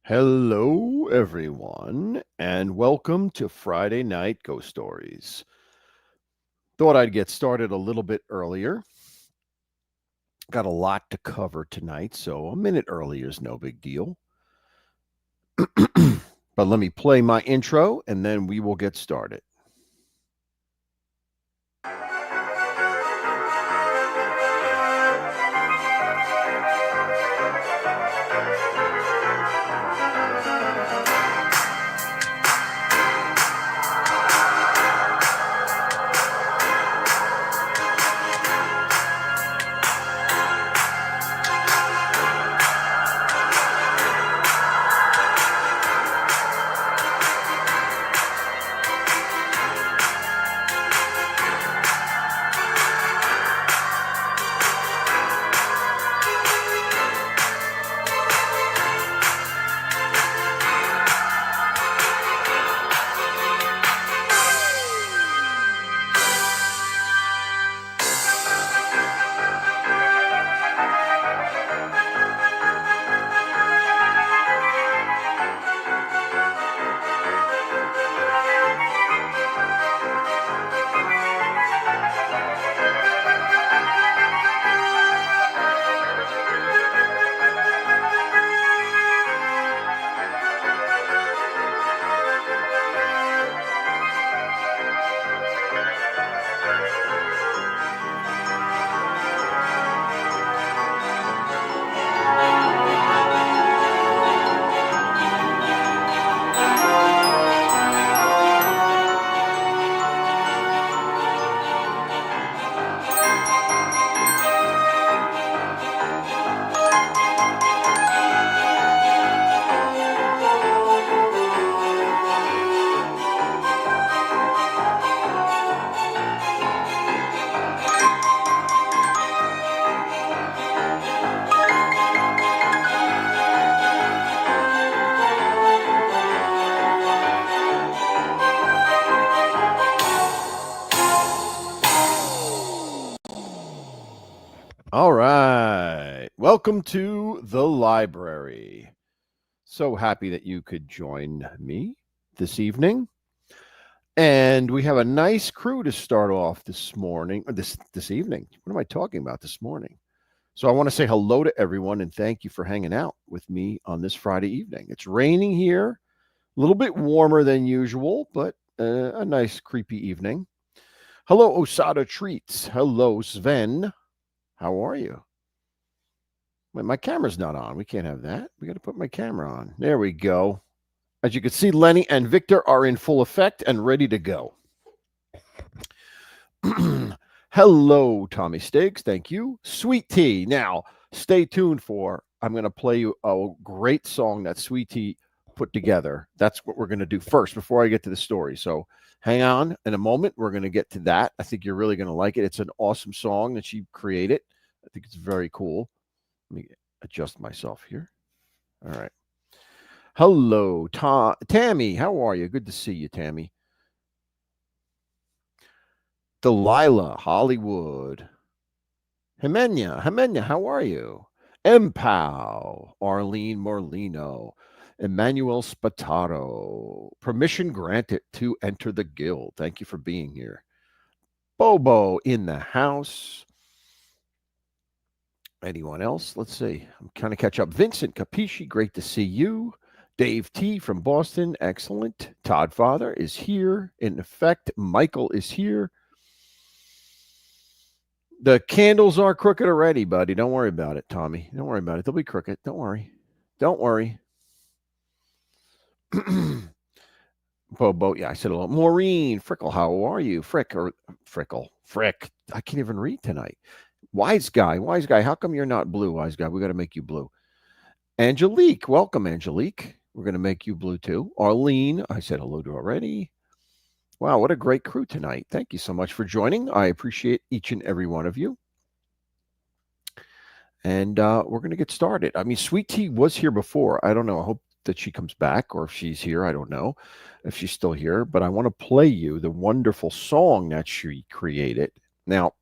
Hello, everyone, and welcome to Friday Night Ghost Stories. Thought I'd get started a little bit earlier. Got a lot to cover tonight, so a minute early is no big deal. But let me play my intro, and then we will get started. All right. Welcome to the library. So happy that you could join me this evening. And we have a nice crew to start off this morning, or this evening. What am I talking about this morning? So I want to say hello to everyone and thank you for hanging out with me on this Friday evening. It's raining here, a little bit warmer than usual, but a nice creepy evening. Hello, Osada Treats. Hello, Sven. How are you? Wait, my camera's not on. We can't have that. We got to put my camera on. There we go. As you can see, Lenny and Victor are in full effect and ready to go. Hello, Tommy Stiggs. Thank you. Sweet Tea. Now, stay tuned for, I'm going to play you a great song that Sweet Tea put together. That's what we're going to do first before I get to the story. So hang on in a moment. We're going to get to that. I think you're really going to like it. It's an awesome song that she created. I think it's very cool. Let me adjust myself here. All right. Hello, Tammy. How are you? Good to see you, Tammy. Delilah, Hollywood. Jimena, how are you? Empow, Arlene Morlino, Emmanuel Spataro. Permission granted to enter the guild. Thank you for being here. Bobo in the house. Anyone else? Let's see. I'm trying to catch up. Vincent Capisci, great to see you. Dave T from Boston, excellent. Todd Father is here. In effect, Michael is here. The candles are crooked already, buddy. Don't worry about it, Tommy. Don't worry about it. They'll be crooked. Don't worry. Don't worry. Bobo, yeah, I said hello. Maureen, Frickle, how are you? Frick. I can't even read tonight. Wise guy, how come you're not blue, wise guy? We got to make you blue. Angelique, welcome, Angelique. We're going to make you blue too. Arlene, I said hello to already. Wow, what a great crew tonight. Thank you so much for joining. I appreciate each and every one of you. And we're going to get started. I mean, Sweet Tea was here before. I don't know. I hope that she comes back, or if she's here, I don't know if she's still here. But I want to play you the wonderful song that she created. Now,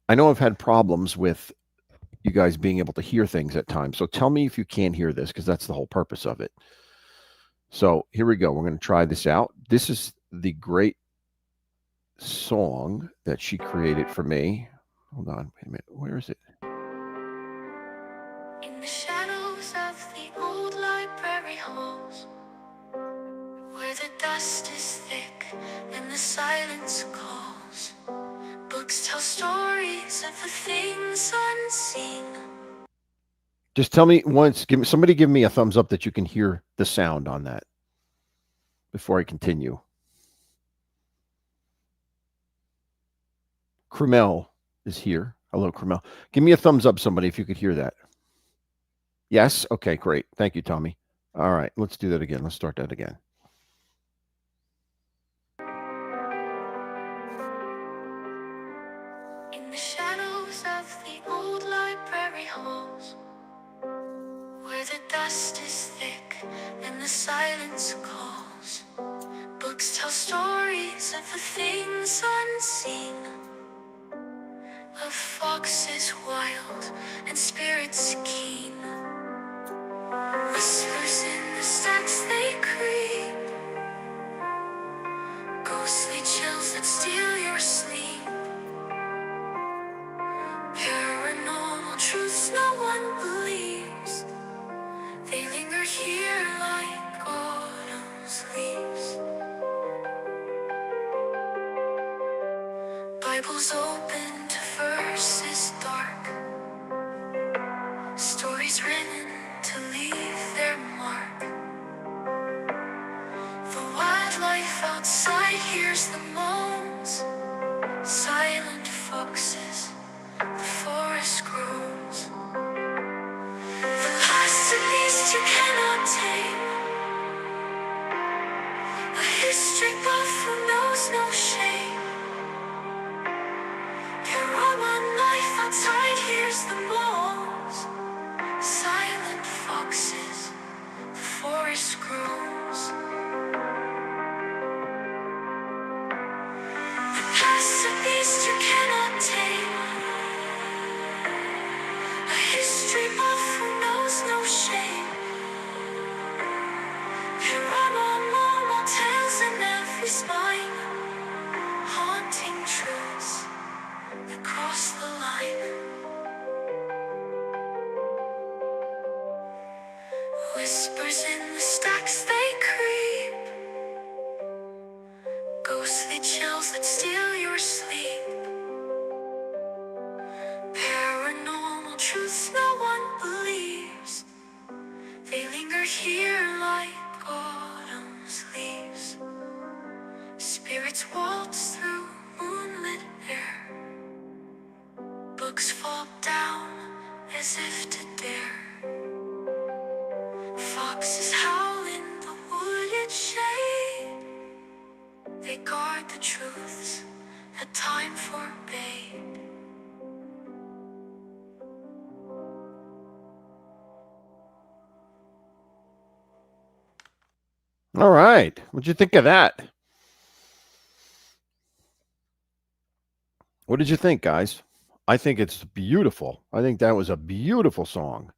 I know I've had problems with you guys being able to hear things at times. So tell me if you can't hear this, because that's the whole purpose of it. So here we go. We're going to try this out. This is the great song that she created for me. Hold on, wait a minute. Where is it? In the shadows of the old library halls, where the dust is thick and the silence calls, books tell stories of the things unseen. Just tell me once. Somebody give me a thumbs up that you can hear the sound on that before I continue. Krumel is here. Hello, Krumel. Give me a thumbs up, somebody, if you could hear that. Yes? Okay, great. Thank you, Tommy. All right, let's do that again. Let's start that again. In the shadows of the old library halls, where the dust is thick and the silence calls, books tell stories of the things unseen, of foxes wild and spirits keen. Whispers in the stacks they creep, ghostly chills that steal your sleep, paranormal truths no one believes. They linger here like autumn's leaves. Bibles open to verses dark, stories written to leave their mark. The wildlife outside hears the moans, silent foxes, the forest groans. The past and beast you cannot tame, a history buff who knows no shame. One life outside hears the moans, silent foxes, the forest groans. The past a beast you cannot tame, a history buff who knows no shame. Paranormal tales in every spine, haunting truths that cross the line. Whispers in the stacks they creep, ghostly chills that steal your sleep, paranormal truths no one believes. They linger here like autumn's leaves. Spirits waltz through moonlit air, books fall down as if to dare. Foxes howl in the wooded shade, they guard the truths that time forbade. All right. What'd you think of that? What did you think, guys? I think it's beautiful. I think that was a beautiful song.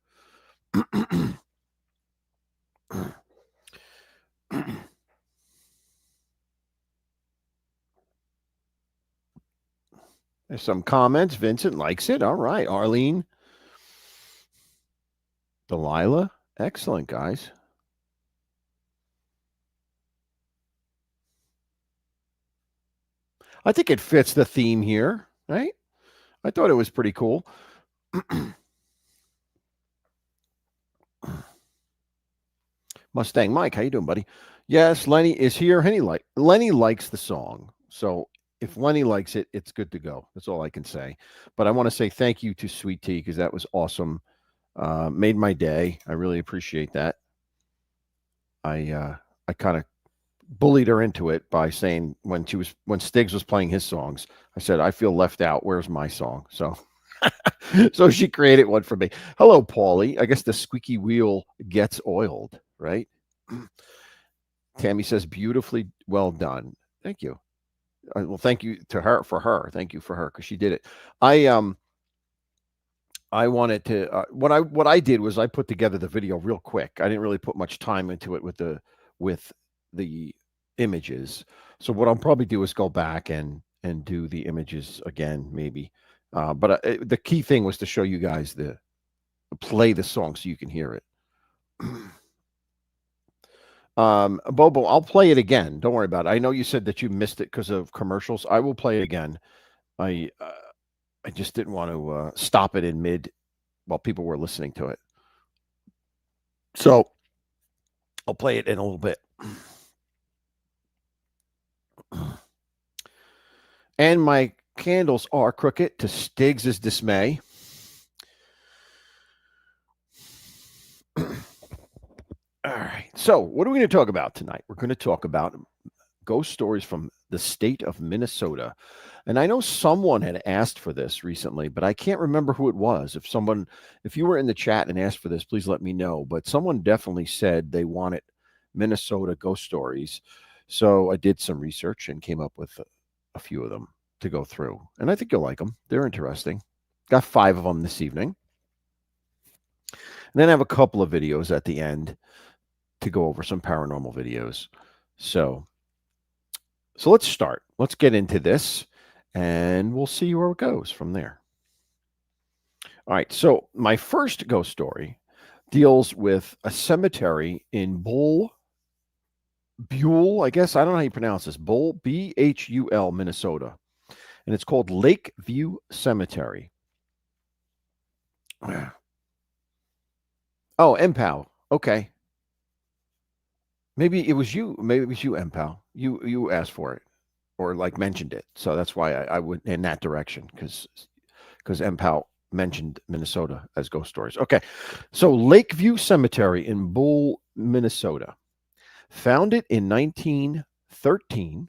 There's some comments. Vincent likes it. All right. Arlene. Delilah. Excellent, guys. I think it fits the theme here, right? I thought it was pretty cool. Mustang Mike, how you doing, buddy? Yes, Lenny is here. Lenny likes the song. So if Lenny likes it, it's good to go. That's all I can say. But I want to say thank you to Sweet Tea because that was awesome. Made my day. I really appreciate that. I kind of bullied her into it by saying when Stiggs was playing his songs, I said, I feel left out. Where's my song? So so she created one for me. Hello, Paulie. I guess the squeaky wheel gets oiled, right? Tammy says, beautifully well done. Thank you. Well, thank you to her for her. Thank you for her because she did it. I wanted to what I did was I put together the video real quick. I didn't really put much time into it with the images. So what I'll probably do is go back and do the images again, maybe. The key thing was to show you guys the play the song so you can hear it. Bobo, I'll play it again. Don't worry about it. I know you said that you missed it because of commercials. I will play it again. I uh, I just didn't want to stop it in mid while people were listening to it. So I'll play it in a little bit. And my candles are crooked to Stiggs's dismay. All right. So, what are we going to talk about tonight? We're going to talk about ghost stories from the state of Minnesota. And I know someone had asked for this recently, but I can't remember who it was. If you were in the chat and asked for this, please let me know. But someone definitely said they wanted Minnesota ghost stories. So I did some research and came up with a few of them to go through. And I think you'll like them. They're interesting. Got 5 of them this evening. And then I have a couple of videos at the end to go over some paranormal videos. So let's start. Let's get into this and we'll see where it goes from there. All right. So my first ghost story deals with a cemetery in Bull, I guess. I don't know how you pronounce this. Bull, Bhul, Minnesota. And it's called Lakeview Cemetery. Oh, MPOW. Okay. Maybe it was you. Maybe it was you, MPOW. You asked for it or like mentioned it. So that's why I went in that direction because MPOW mentioned Minnesota as ghost stories. Okay. So Lakeview Cemetery in Bull, Minnesota. Founded in 1913.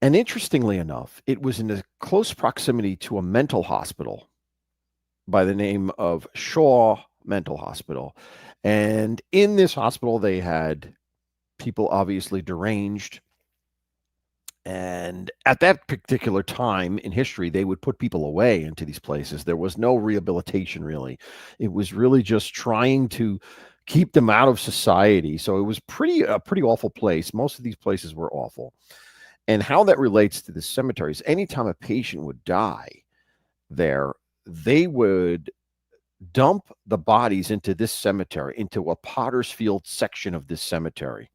And interestingly enough, it was in a close proximity to a mental hospital by the name of Shaw Mental Hospital. And in this hospital, they had people obviously deranged. And at that particular time in history, they would put people away into these places. There was no rehabilitation, really. It was really just trying to keep them out of society. So it was a pretty awful place. Most of these places were awful. And how that relates to the cemeteries, anytime a patient would die there, they would dump the bodies into this cemetery, into a Potter's Field section of this cemetery.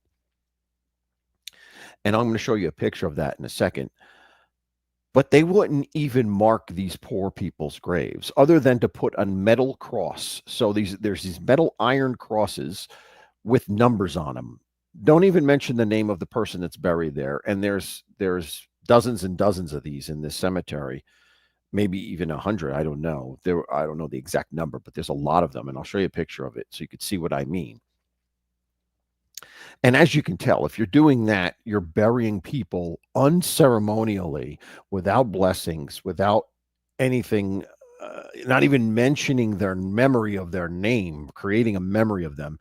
And I'm going to show you a picture of that in a second. But they wouldn't even mark these poor people's graves other than to put a metal cross. So there's these metal iron crosses with numbers on them. Don't even mention the name of the person that's buried there. And there's dozens and dozens of these in this cemetery, maybe even 100. I don't know. I don't know the exact number, but there's a lot of them. And I'll show you a picture of it so you can see what I mean. And as you can tell, if you're doing that, you're burying people unceremonially, without blessings, without anything, not even mentioning their memory of their name, creating a memory of them.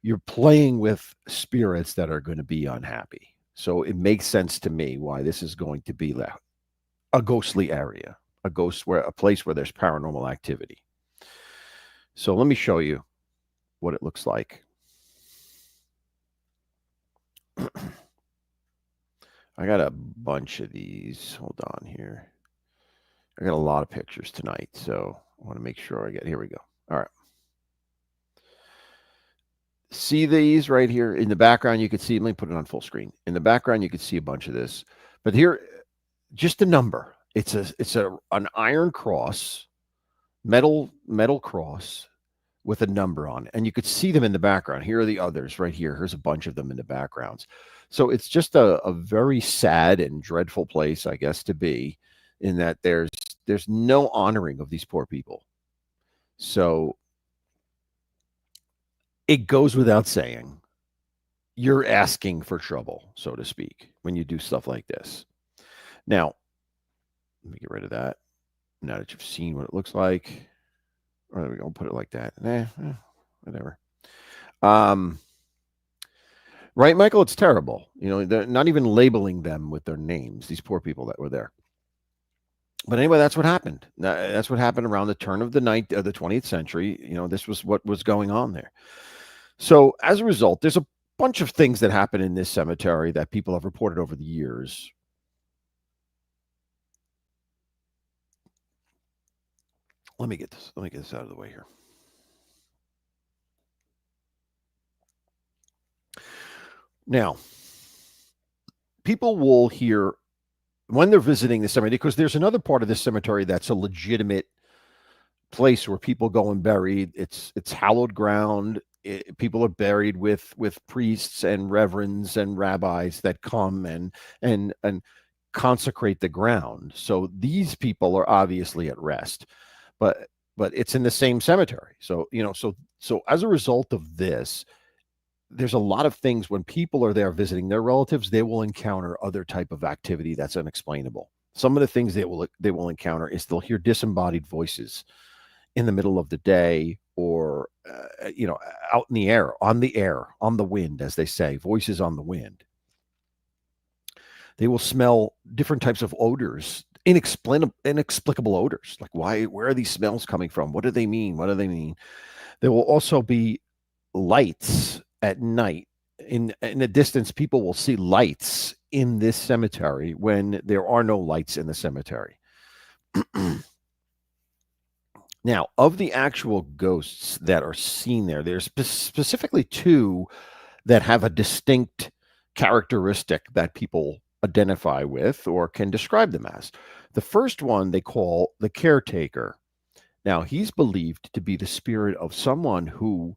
You're playing with spirits that are going to be unhappy. So it makes sense to me why this is going to be a ghostly area, a place where there's paranormal activity. So let me show you what it looks like. I got a bunch of these. Hold on here. I got a lot of pictures tonight, so I want to make sure here we go. All right. See these right here in the background? You can see, let me put it on full screen. In the background, you can see a bunch of this. But here, just a number. It's an iron cross, metal cross with a number on it. And you could see them in the background. Here are the others right here. Here's a bunch of them in the backgrounds. So it's just a very sad and dreadful place, I guess, to be, in that there's no honoring of these poor people. So it goes without saying, you're asking for trouble, so to speak, when you do stuff like this. Now, let me get rid of that. Now that you've seen what it looks like. Or there we go. Put it like that. Whatever. Right, Michael? It's terrible. They're not even labeling them with their names, these poor people that were there. But anyway, that's what happened. That's what happened around the turn of the 20th century. This was what was going on there. So as a result, there's a bunch of things that happen in this cemetery that people have reported over the years. Let me get this out of the way here. Now, people will hear when they're visiting the cemetery, because there's another part of this cemetery that's a legitimate place where people go and bury. It's hallowed ground. People are buried with priests and reverends and rabbis that come and consecrate the ground. So these people are obviously at rest, but it's in the same cemetery. So so as a result of this, there's a lot of things when people are there visiting their relatives, they will encounter other type of activity that's unexplainable. Some of the things they will encounter is they'll hear disembodied voices in the middle of the day, or out in the air, on the wind, as they say, voices on the wind. They will smell different types of odors, inexplicable odors. Like, where are these smells coming from? What do they mean? There will also be lights at night. In the distance, people will see lights in this cemetery when there are no lights in the cemetery. Now, of the actual ghosts that are seen there, there's specifically two that have a distinct characteristic that people identify with or can describe them as. The first one they call the caretaker. Now, he's believed to be the spirit of someone who,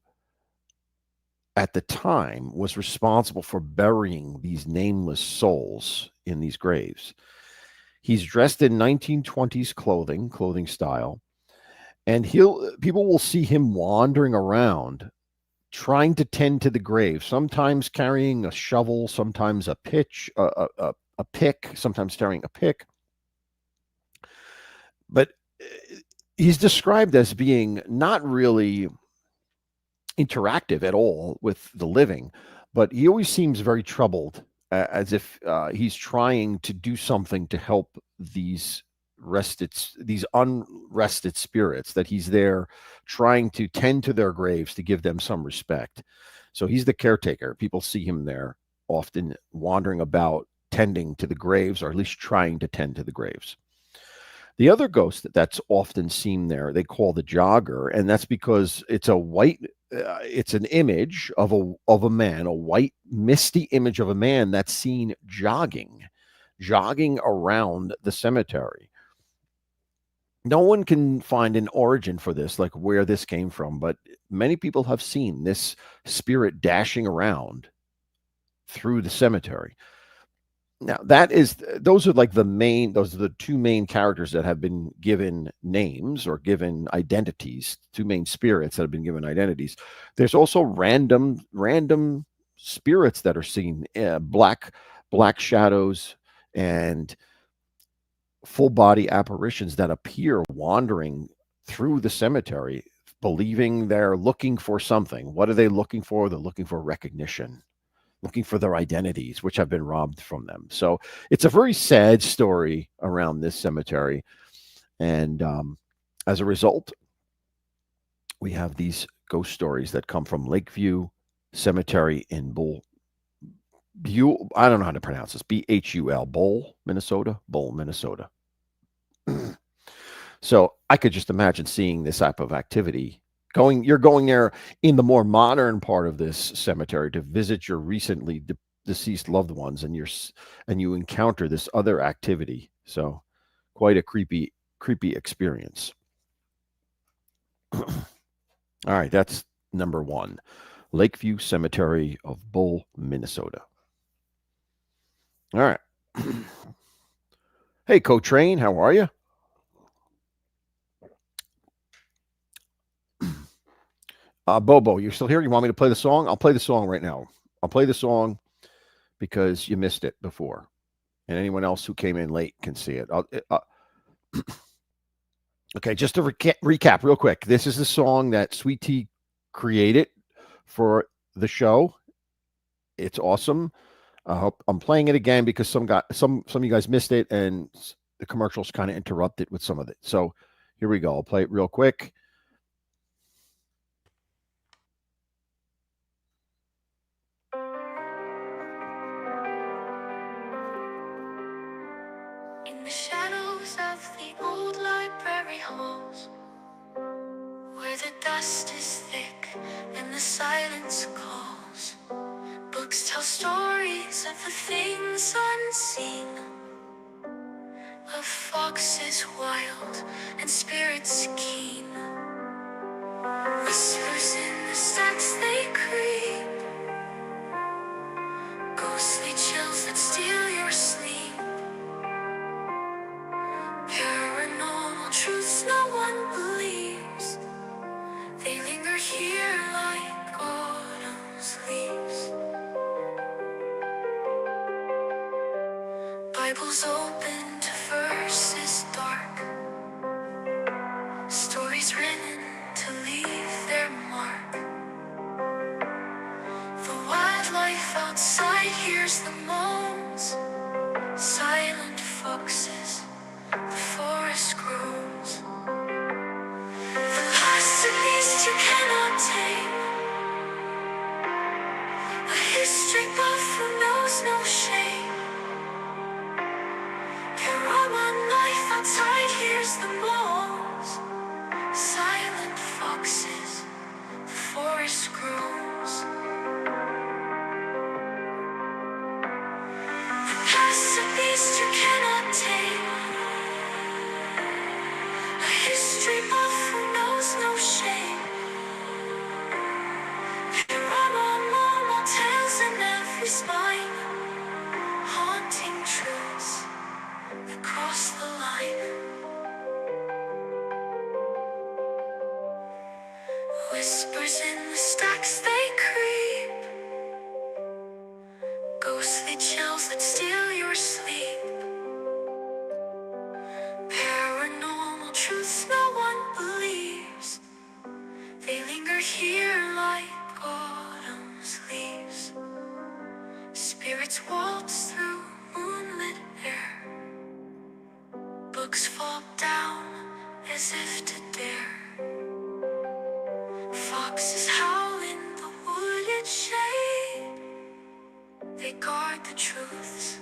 at the time, was responsible for burying these nameless souls in these graves. He's dressed in 1920s clothing style, and people will see him wandering around trying to tend to the grave, sometimes carrying a shovel, sometimes a pick, sometimes carrying a pick. But he's described as being not really interactive at all with the living, but he always seems very troubled, as if he's trying to do something to help these unrested spirits, that he's there trying to tend to their graves to give them some respect. So he's the caretaker. People see him there often wandering about tending to the graves, or at least trying to tend to the graves. The other ghost that's often seen there, they call the jogger, and that's because it's a white. It's an image of a man, a white misty image of a man that's seen jogging around the cemetery. No one can find an origin for this, like where this came from, but many people have seen this spirit dashing around through the cemetery. Now, those are the two main characters that have been given names or given identities, two main spirits that have been given identities. There's also random spirits that are seen, black shadows and full body apparitions that appear wandering through the cemetery, believing they're looking for something. What are they looking for? They're looking for recognition, looking for their identities, which have been robbed from them. So it's a very sad story around this cemetery. And as a result, we have these ghost stories that come from Lakeview Cemetery in I don't know how to pronounce this, Bhul, Bull, Minnesota. So I could just imagine seeing this type of activity. You're going there in the more modern part of this cemetery to visit your recently deceased loved ones, and you encounter this other activity. So quite a creepy experience. All right, that's number one, Lakeview Cemetery of Bull, Minnesota. All right. Hey, Co-Train, how are you? Bobo, you're still here? You want me to play the song? I'll play the song right now. I'll play the song because you missed it before, and anyone else who came in late can see it. Okay, just to recap real quick. This is the song that Sweet Tea created for the show. It's awesome. I hope I'm playing it again because some of you guys missed it, and the commercials kind of interrupt it with some of it. So here we go. I'll play it real quick. In the shadows of the old library halls, where the dust is thick and the silence calls, books tell stories of the things unseen, of foxes wild and spirits keen. Whispers in the stacks they creep, ghostly chills that steal your sleep, paranormal truths no one believes. They linger here like autumn's leaves. Bibles open to verses dark, stories written to leave their mark. The wildlife outside hears the moans, silent foxes, the forest groans. The last beast you cannot tame, a history buff who knows no shame. Karama knife outside hears the moans, silent foxes, the forest groans. Past a beast you cannot tame, a history buff who knows no shame. Paranormal tales in every spine, haunting truths that cross the line. Whispers in the stacks they creep, ghostly chills that steal your sleep, paranormal truths no one believes. They linger here like autumn's leaves. Spirits waltz through moonlit air, books fall down as if to dare. Foxes howl in the wooded shade, they guard the truths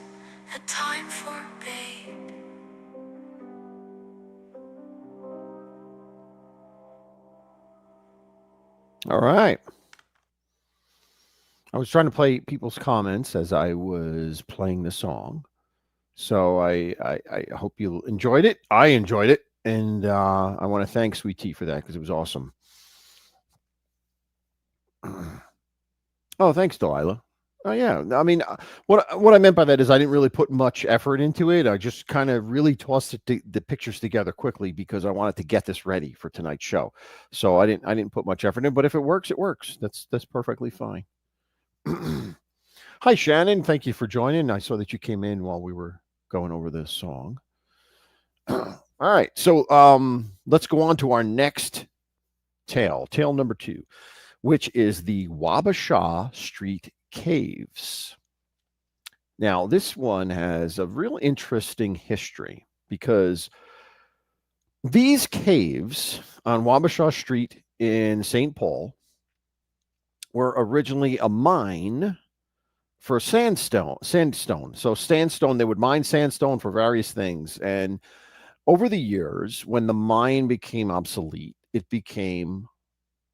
that time forbade. All right. I was trying to play people's comments as I was playing the song. So I hope you enjoyed it. I enjoyed it. And I want to thank Sweet Tea for that because it was awesome. Oh, thanks, Delilah. Oh yeah, I mean, what I meant by that is I didn't really put much effort into it. I just kind of really tossed the pictures together quickly because I wanted to get this ready for tonight's show. So I didn't put much effort in. But if it works, it works. That's perfectly fine. Hi, Shannon. Thank you for joining. I saw that you came in while we were going over this song. All right, so let's go on to our next tale number 2, which is the Wabasha Street Caves. Now, this one has a real interesting history because these caves on Wabasha Street in St. Paul were originally a mine for sandstone. So sandstone, they would mine sandstone for various things. And over the years, when the mine became obsolete, it became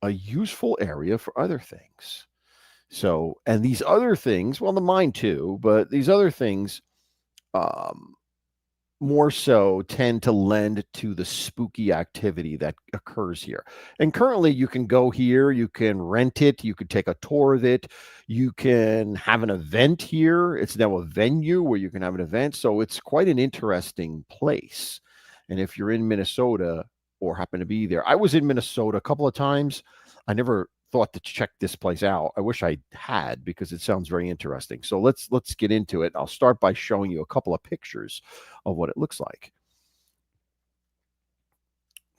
a useful area for other things. So, and these other things, well, the mine too, but these other things um, more so tend to lend to the spooky activity that occurs here. And currently, you can go here, you can rent it, you could take a tour of it, you can have an event here. It's now a venue where you can have an event. So, it's quite an interesting place. And if you're in Minnesota or happen to be there, I was in Minnesota a couple of times. I never thought to check this place out. I wish I had because it sounds very interesting. So let's get into it. I'll start by showing you a couple of pictures of what it looks like.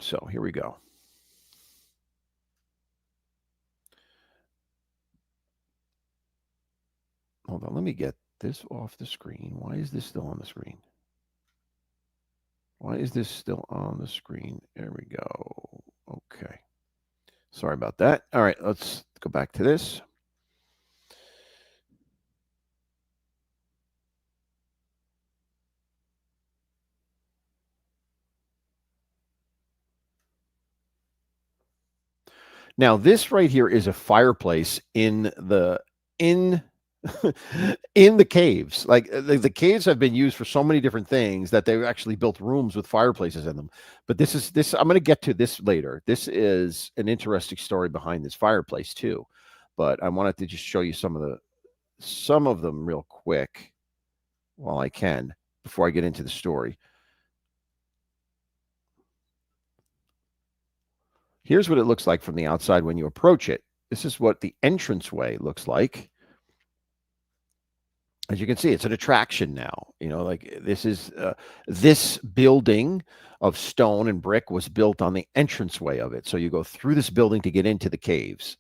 So here we go. Hold on, let me get this off the screen. Why is this still on the screen? Why is this still on the screen? There we go. Okay. Sorry about that. All right, let's go back to this. Now, this right here is a fireplace in in in the caves. Like the caves have been used for so many different things that they've actually built rooms with fireplaces in them. But this. I'm going to get to this later. This is an interesting story behind this fireplace too. But I wanted to just show you some of them real quick while I can before I get into the story. Here's what it looks like from the outside when you approach it. This is what the entranceway looks like. As you can see, it's an attraction now. Like this building of stone and brick was built on the entranceway of it. So you go through this building to get into the caves.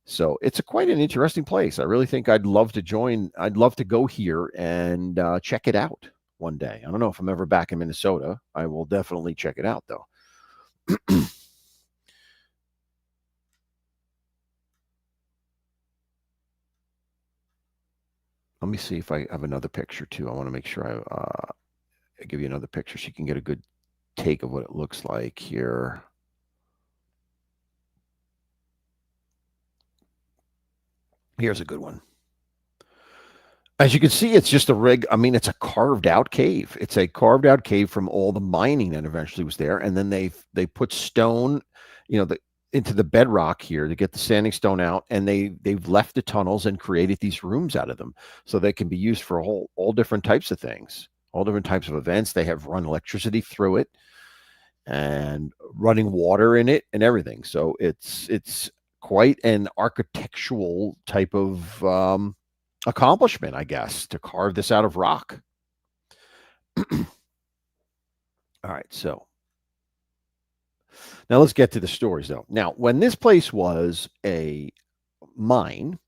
So it's quite an interesting place. I really think I'd love to join. I'd love to go here and check it out one day. I don't know if I'm ever back in Minnesota. I will definitely check it out, though. Let me see if I have another picture too. I want to make sure I give you another picture so you can get a good take of what it looks like here. Here's a good one. As you can see, it's just it's a carved out cave. It's a carved out cave from all the mining that eventually was there. And then they put stone, into the bedrock here to get the sanding stone out. And they've left the tunnels and created these rooms out of them. So they can be used for all different types of things, all different types of events. They have run electricity through it and running water in it and everything. So it's quite an architectural type of accomplishment, I guess, to carve this out of rock. All right, so now let's get to the stories, though. Now, when this place was a mine,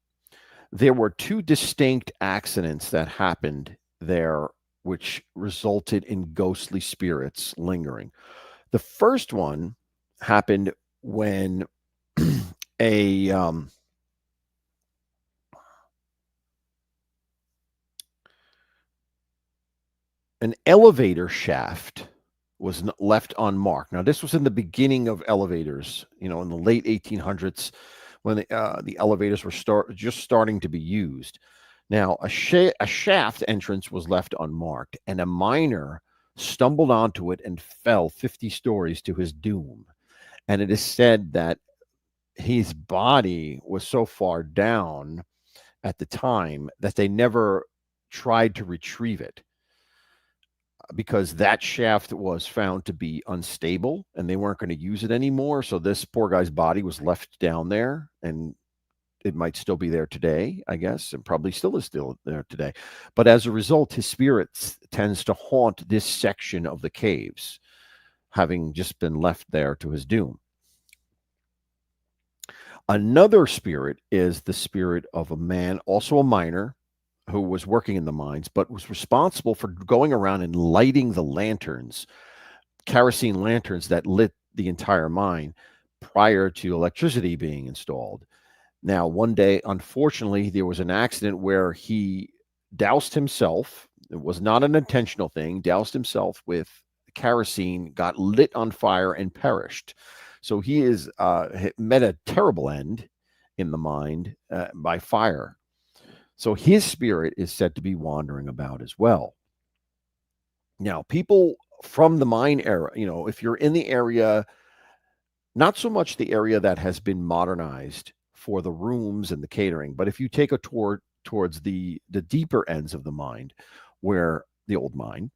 there were two distinct accidents that happened there, which resulted in ghostly spirits lingering. The first one happened when a an elevator shaft was left unmarked. Now, this was in the beginning of elevators, in the late 1800s when the elevators were just starting to be used. Now, a shaft entrance was left unmarked, and a miner stumbled onto it and fell 50 stories to his doom. And it is said that his body was so far down at the time that they never tried to retrieve it because that shaft was found to be unstable and they weren't going to use it anymore. So this poor guy's body was left down there, and it might still be there today, I guess, and probably still is still there today. But as a result, his spirit tends to haunt this section of the caves, having just been left there to his doom. Another spirit is the spirit of a man, also a miner, who was working in the mines, but was responsible for going around and lighting the lanterns, kerosene lanterns that lit the entire mine prior to electricity being installed. Now, one day, unfortunately, there was an accident where he doused himself. It was not an intentional thing, doused himself with kerosene, got lit on fire, and perished. So he is met a terrible end in the mine by fire. So his spirit is said to be wandering about as well. Now, people from the mine era, if you're in the area, not so much the area that has been modernized for the rooms and the catering, but if you take a tour towards the deeper ends of the mine, where the old mine,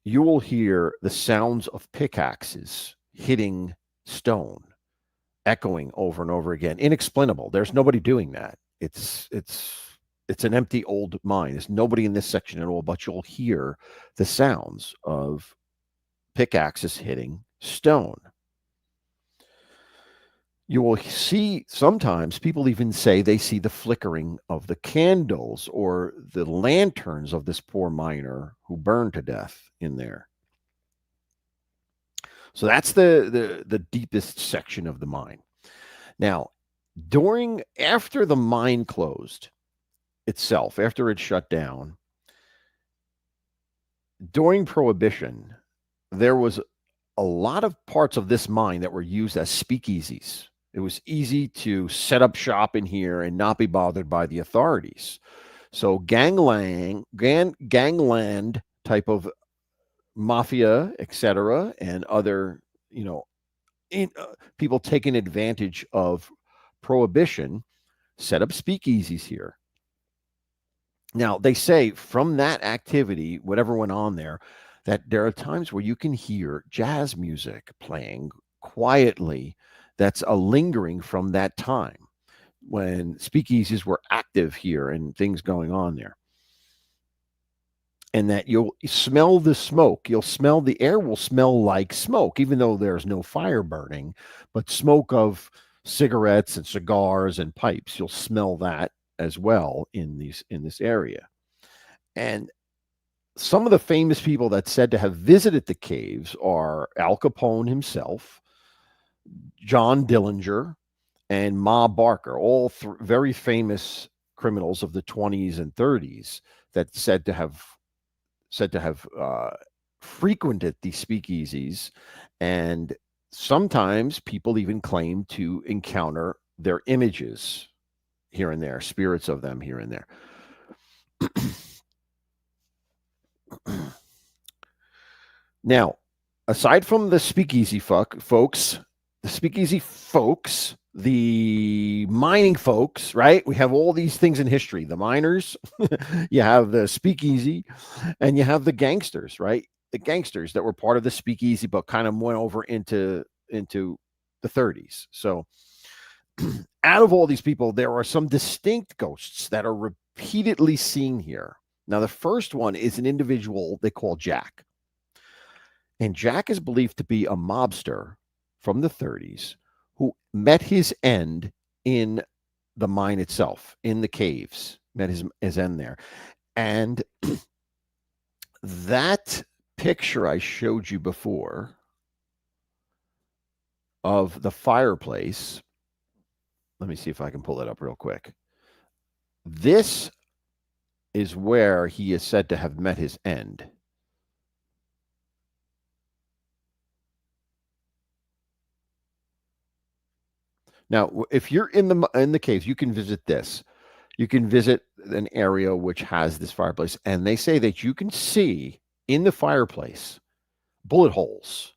you will hear the sounds of pickaxes hitting stone, echoing over and over again, inexplicable. There's nobody doing that. It's an empty old mine. There's nobody in this section at all, but you'll hear the sounds of pickaxes hitting stone. You will see sometimes people even say they see the flickering of the candles or the lanterns of this poor miner who burned to death in there. So that's the deepest section of the mine. Now, after the mine closed itself, after it shut down, during Prohibition, there was a lot of parts of this mine that were used as speakeasies. It was easy to set up shop in here and not be bothered by the authorities. So gangland type of mafia, etc., and other, you know, people taking advantage of prohibition set up speakeasies here. Now, they say from that activity, whatever went on there, that there are times where you can hear jazz music playing quietly that's a lingering from that time when speakeasies were active here and things going on there. And that you'll smell the smoke. The air will smell like smoke, even though there's no fire burning, but smoke of cigarettes and cigars and pipes. You'll smell that as well in this area. And some of the famous people that said to have visited the caves are Al Capone himself, John Dillinger, and Ma Barker, all very famous criminals of the 20s and 30s that said to have frequented these speakeasies, and sometimes people even claim to encounter their images here and there, spirits of them here and there. Now, aside from the speakeasy folks, the mining folks, right? We have all these things in history. The miners, you have the speakeasy, and you have the gangsters, right? The gangsters that were part of the speakeasy, but kind of went over into the 30s. So, out of all these people, there are some distinct ghosts that are repeatedly seen here. Now, the first one is an individual they call Jack. And Jack is believed to be a mobster from the 30s who met his end in the mine itself, in the caves, met his end there. And that picture I showed you before of the fireplace, let me see if I can pull it up real quick. This is where he is said to have met his end. Now, if you're in the caves, you can visit this. You can visit an area which has this fireplace, and they say that you can see in the fireplace bullet holes,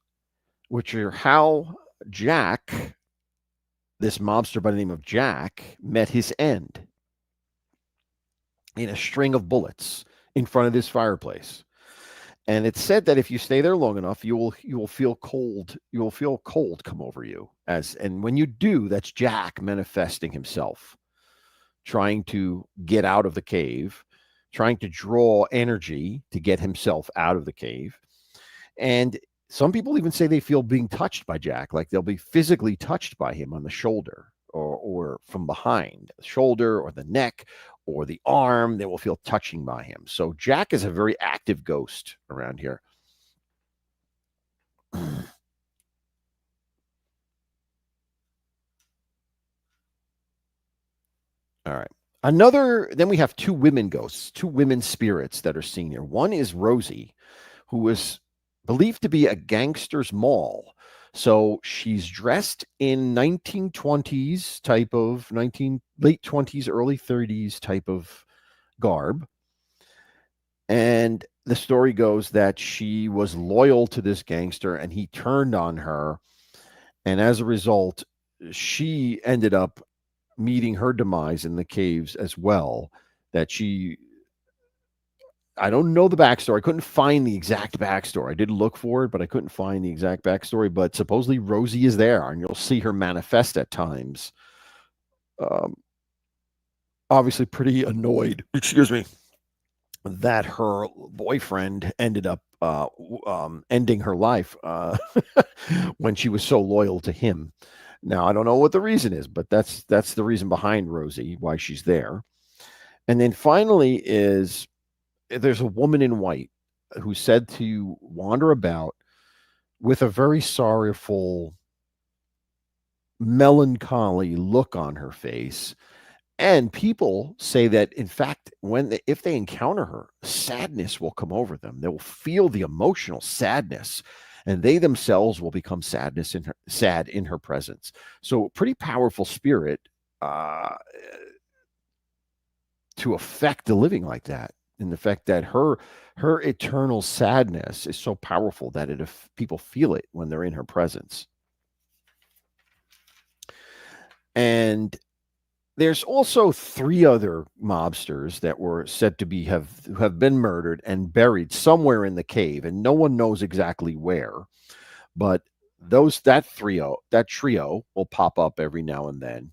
which are how Jack, this mobster by the name of Jack, met his end in a string of bullets in front of this fireplace. And it's said that if you stay there long enough, you will feel cold. You will feel cold come over you. And when you do, that's Jack manifesting himself, trying to get out of the cave, trying to draw energy to get himself out of the cave. And some people even say they feel being touched by Jack, like they'll be physically touched by him on the shoulder or from behind the shoulder or the neck or the arm. They will feel touching by him. So Jack is a very active ghost around here. All right. Then we have two women ghosts, two women spirits that are seen here. One is Rosie, who was believed to be a gangster's moll. So she's dressed in 1920s type of late 20s, early 30s type of garb. And the story goes that she was loyal to this gangster and he turned on her. And as a result, she ended up meeting her demise in the caves as well. I don't know the backstory. I couldn't find the exact backstory. I did look for it, but I couldn't find the exact backstory. But supposedly Rosie is there, and you'll see her manifest at times. Obviously, pretty annoyed. Excuse me. That her boyfriend ended up ending her life when she was so loyal to him. Now I don't know what the reason is, but that's the reason behind Rosie, why she's there. And then finally there's a woman in white who's said to wander about with a very sorrowful, melancholy look on her face. And people say that, in fact, if they encounter her, sadness will come over them. They will feel the emotional sadness, and they themselves will become sad in her presence. So, pretty powerful spirit uh, to affect the living like that. And the fact that her eternal sadness is so powerful that if people feel it when they're in her presence. And there's also three other mobsters that were said to have been murdered and buried somewhere in the cave, and no one knows exactly where. But that trio will pop up every now and then,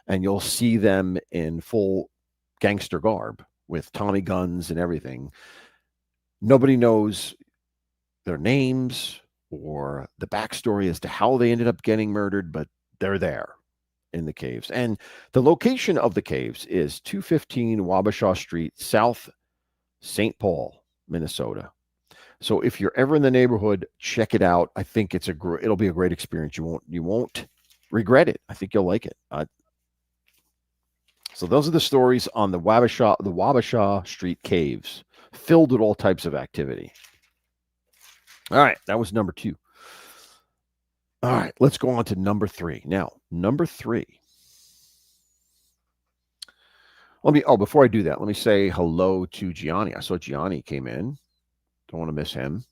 and you'll see them in full gangster garb with Tommy guns and everything. Nobody knows their names or the backstory as to how they ended up getting murdered, but they're there in the caves. And the location of the caves is 215 Wabasha Street, South St. Paul, Minnesota. So if you're ever in the neighborhood, check it out. I think it'll be a great experience. You won't regret it. I think you'll like it. So those are the stories on the Wabasha Street caves, filled with all types of activity. All right, that was number 2. All right, let's go on to number 3. Now, number 3. Before I do that, let me say hello to Gianni. I saw Gianni came in. Don't want to miss him.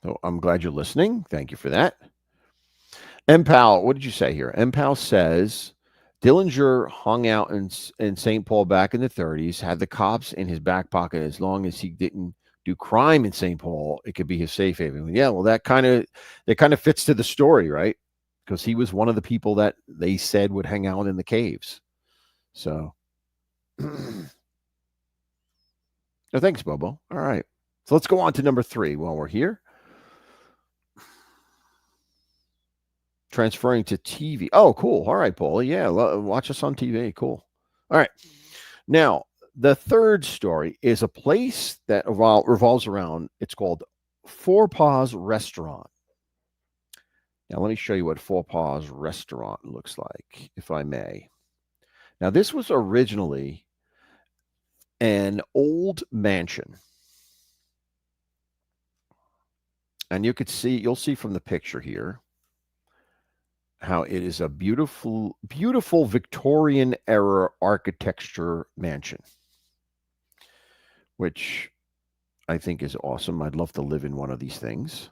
So I'm glad you're listening. Thank you for that. MPal, what did you say here? MPal says Dillinger hung out in St. Paul back in the 30s, had the cops in his back pocket as long as he didn't do crime in St. Paul. It could be his safe haven. Yeah, well, that kind of fits to the story, right? Because he was one of the people that they said would hang out in the caves. So, no, thanks, Bobo. All right. So let's go on to number 3 while we're here. Transferring to TV. Oh, cool. All right, Paul. Yeah, watch us on TV. Cool. All right. Now, the third story is a place that revolves around, it's called Four Paws Restaurant. Now, let me show you what Four Paws Restaurant looks like, if I may. Now, this was originally an old mansion. And you'll see from the picture here how it is a beautiful, beautiful Victorian era architecture mansion, which I think is awesome. I'd love to live in one of these things.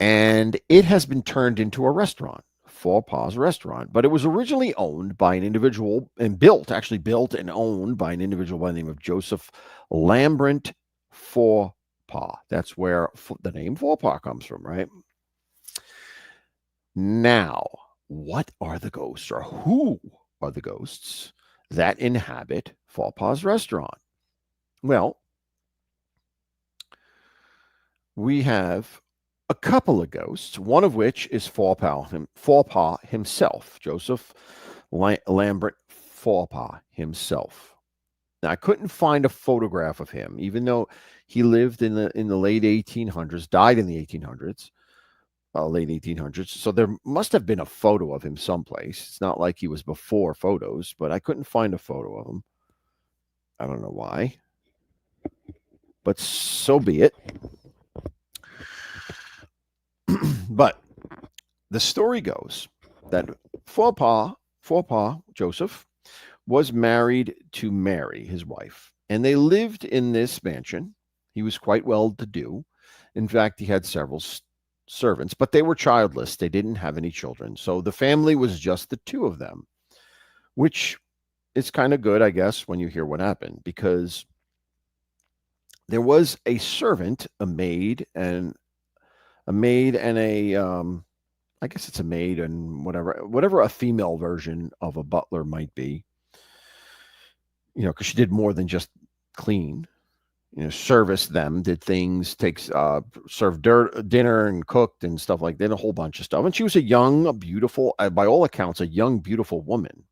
And it has been turned into a restaurant, Four Paws Restaurant. But it was originally owned by an individual and built and owned by an individual by the name of Joseph Lambert Forepaugh. That's where the name Forepaugh comes from, right? Now, what are the ghosts, or who are the ghosts that inhabit Four Paws Restaurant? Well, we have a couple of ghosts, one of which is Forepaugh himself, Joseph Lambert Forepaugh himself. Now, I couldn't find a photograph of him, even though he lived in the late 1800s, died in the 1800s. Late 1800s. So there must have been a photo of him someplace. It's not like he was before photos, but I couldn't find a photo of him. I don't know why, but so be it. But the story goes that Forepaugh Joseph was married to Mary, his wife, and they lived in this mansion. He was quite well to do. In fact, he had several servants, but they were childless. They didn't have any children. So the family was just the two of them, which is kind of good, I guess, when you hear what happened, because there was a servant, a maid, and I guess it's a maid and whatever a female version of a butler might be, because she did more than just clean. Service them, did things, served dinner and cooked and stuff like that, a whole bunch of stuff. And she was a young, beautiful, by all accounts, a young, beautiful woman.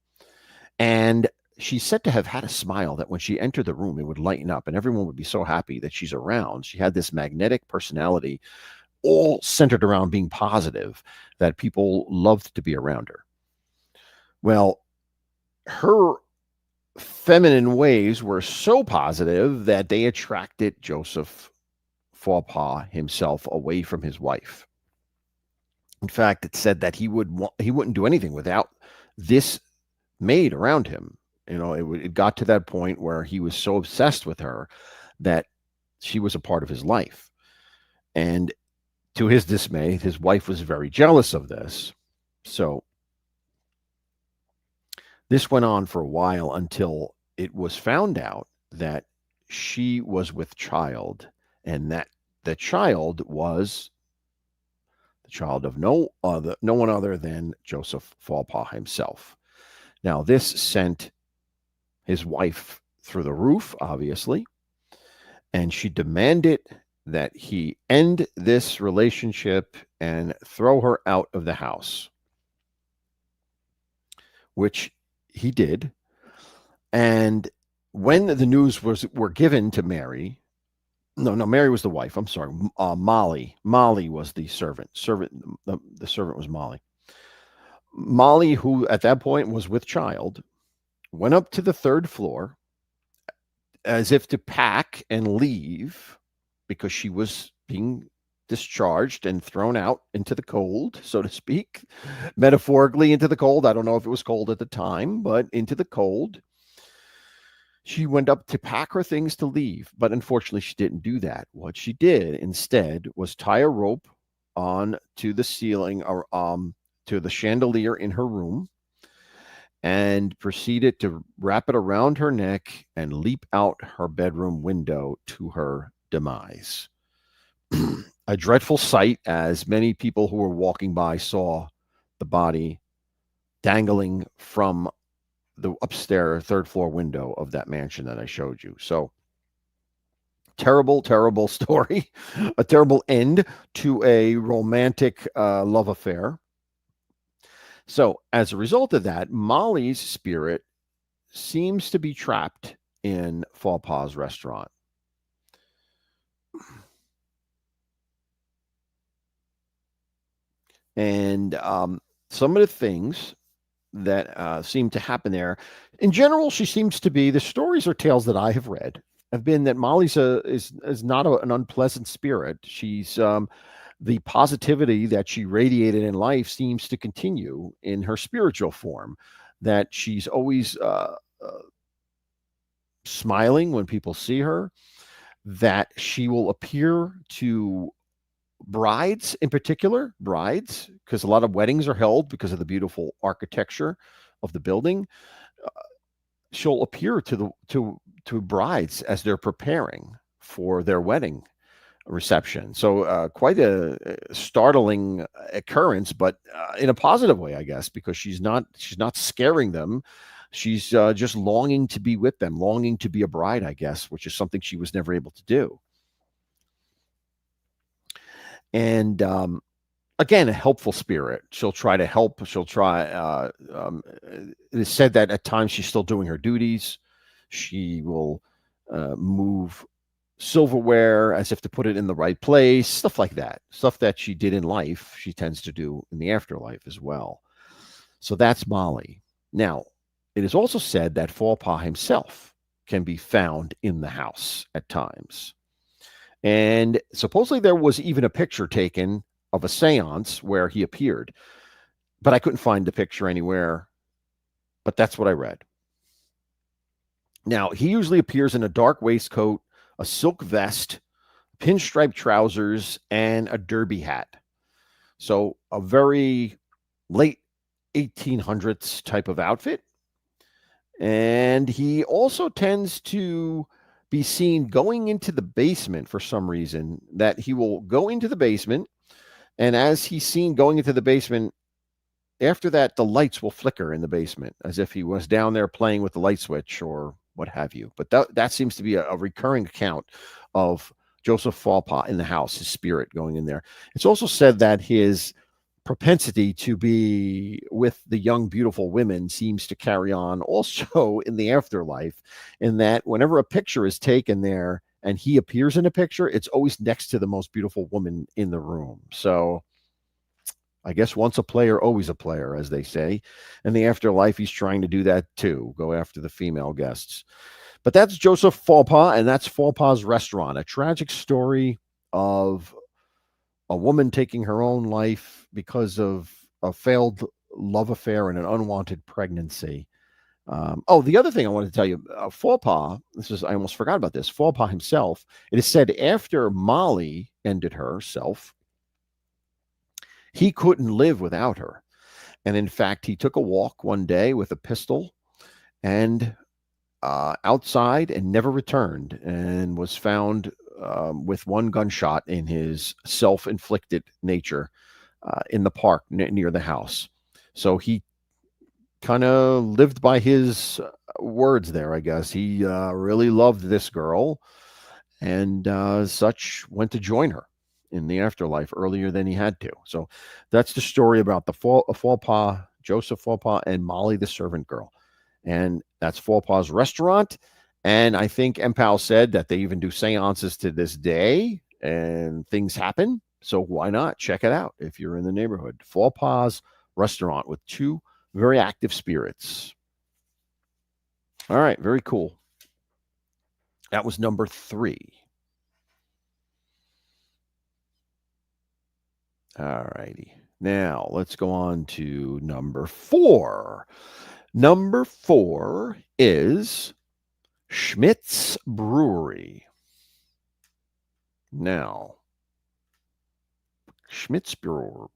And she's said to have had a smile that when she entered the room, it would lighten up and everyone would be so happy that she's around. She had this magnetic personality, all centered around being positive, that people loved to be around her. Well, her feminine ways were so positive that they attracted Joseph Faupas himself away from his wife. In fact, it said that he wouldn't do anything without this maid around him. It got to that point where he was so obsessed with her that she was a part of his life. And to his dismay, his wife was very jealous of this. So this went on for a while until it was found out that she was with child, and that the child was the child of no one other than Joseph Faupas himself. Now, this sent his wife through the roof, obviously, and she demanded that he end this relationship and throw her out of the house, which he did. And when the news were given to Mary, no, Mary was the wife. I'm sorry, Molly. Molly was the servant. The servant was Molly. Molly, who at that point was with child, went up to the third floor as if to pack and leave because she was being discharged and thrown out into the cold, so to speak, metaphorically into the cold. I don't know if it was cold at the time, but into the cold. She went up to pack her things to leave, but unfortunately she didn't do that. What she did instead was tie a rope on to the ceiling or to the chandelier in her room and proceeded to wrap it around her neck and leap out her bedroom window to her demise. A dreadful sight, as many people who were walking by saw the body dangling from the upstairs third floor window of that mansion that I showed you. So terrible, terrible story, a terrible end to a romantic love affair. So as a result of that, Molly's spirit seems to be trapped in Faupas' restaurant. And some of the things that seem to happen there, in general, she seems to be, the stories or tales that I have read have been that Molly's is not an unpleasant spirit. She's the positivity that she radiated in life seems to continue in her spiritual form, that she's always smiling when people see her, that she will appear to brides in particular, because a lot of weddings are held because of the beautiful architecture of the building. She'll appear to brides as they're preparing for their wedding reception. So quite a startling occurrence, but in a positive way, I guess, because she's not scaring them. She's just longing to be with them, longing to be a bride, I guess, which is something she was never able to do. And again, a helpful spirit. She'll try to help. She'll try. It is said that at times she's still doing her duties. She will move silverware as if to put it in the right place, stuff like that. Stuff that she did in life, she tends to do in the afterlife as well. So that's Molly. Now, it is also said that Faupas himself can be found in the house at times. And supposedly there was even a picture taken of a seance where he appeared, but I couldn't find the picture anywhere. But that's what I read. Now, he usually appears in a dark waistcoat, a silk vest, pinstripe trousers, and a derby hat. So a very late 1800s type of outfit. And he also tends to be seen going into the basement for some reason, that he will go into the basement. And as he's seen going into the basement, after that, the lights will flicker in the basement as if he was down there playing with the light switch or what have you. But that seems to be a recurring account of Joseph Faupas in the house, his spirit going in there. It's also said that his propensity to be with the young, beautiful women seems to carry on also in the afterlife, in that whenever a picture is taken there and he appears in a picture, it's always next to the most beautiful woman in the room. So I guess once a player, always a player, as they say. In the afterlife, he's trying to do that too, go after the female guests. But that's Joseph Fallpaw, and that's Fallpaw's Restaurant, a tragic story of a woman taking her own life because of a failed love affair and an unwanted pregnancy. The other thing I wanted to tell you, Fallpaw, I almost forgot about this. Fallpaw himself, it is said after Molly ended herself, he couldn't live without her. And in fact, he took a walk one day with a pistol and outside and never returned, and was found with one gunshot in his self-inflicted nature in the park near the house. So he kind of lived by his words there, I guess. He really loved this girl, and such went to join her in the afterlife earlier than he had to. So that's the story about the Fallpaw, Joseph Fallpaw, and Molly the servant girl. And that's Fallpaw's Restaurant. And I think MPAL said that they even do seances to this day and things happen. So why not check it out if you're in the neighborhood? Fallpaw's Restaurant with two very active spirits. All right, very cool. That was number 3. All righty. Now let's go on to number 4. Number 4 is Schmidt's Brewery. Now, Schmidt's Brewery.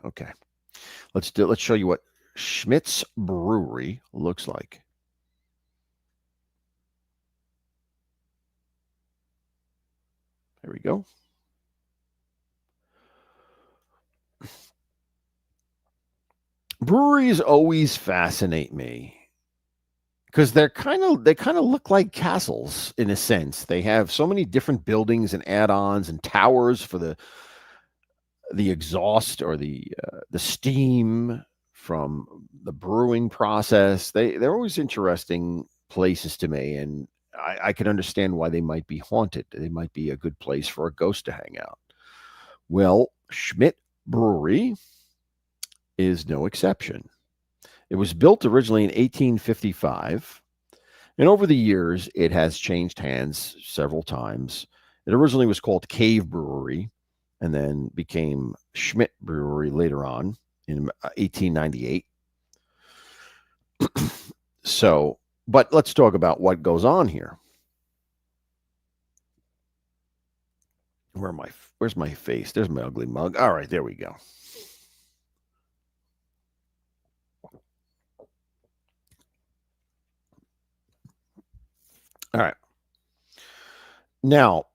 Okay. Let's show you what Schmidt's Brewery looks like. There we go. Breweries always fascinate me because they kind of look like castles in a sense. They have so many different buildings and add-ons and towers for the exhaust or the steam from the brewing process. They're always interesting places to me, and I can understand why they might be haunted. They might be a good place for a ghost to hang out. Well, Schmidt Brewery is no exception. It was built originally in 1855, and over the years, it has changed hands several times. It originally was called Cave Brewery and then became Schmidt Brewery later on in 1898. So, but let's talk about what goes on here. Where's my face? There's my ugly mug. All right, there we go. All right. Now,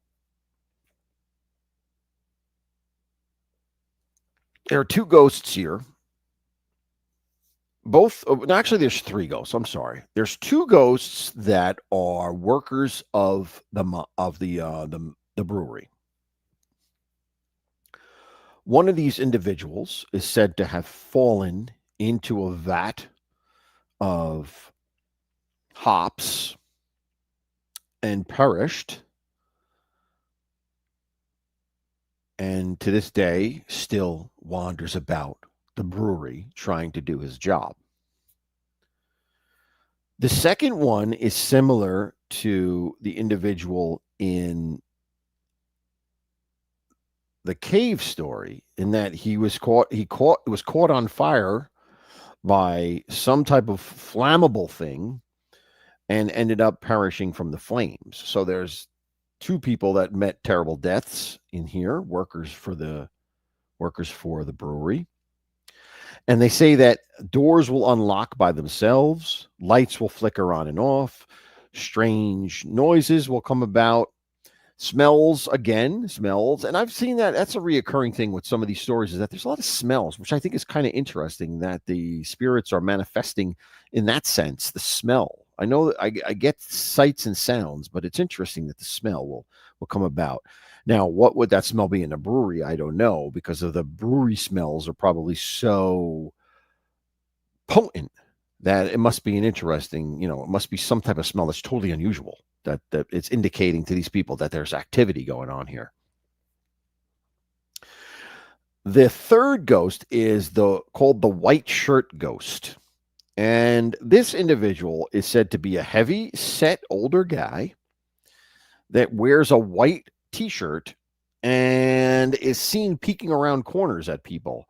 there are 2 ghosts here. Actually, there's 3 ghosts. I'm sorry. There's 2 ghosts that are workers of the brewery. One of these individuals is said to have fallen into a vat of hops and perished, and to this day still wanders about the brewery trying to do his job. The second one is similar to the individual in the cave story, in that he was caught on fire by some type of flammable thing and ended up perishing from the flames. So there's 2 people that met terrible deaths in here, workers for the brewery. And they say that doors will unlock by themselves, lights will flicker on and off, strange noises will come about, smells. And I've seen that. That's a reoccurring thing with some of these stories, is that there's a lot of smells, which I think is kind of interesting, that the spirits are manifesting in that sense, the smell. I know that I get sights and sounds, but it's interesting that the smell will come about. Now, what would that smell be in a brewery? I don't know, because of the brewery smells are probably so potent that it must be an interesting, it must be some type of smell that's totally unusual, that it's indicating to these people that there's activity going on here. The third ghost is called the white shirt ghost. And this individual is said to be a heavy set older guy that wears a white t-shirt and is seen peeking around corners at people.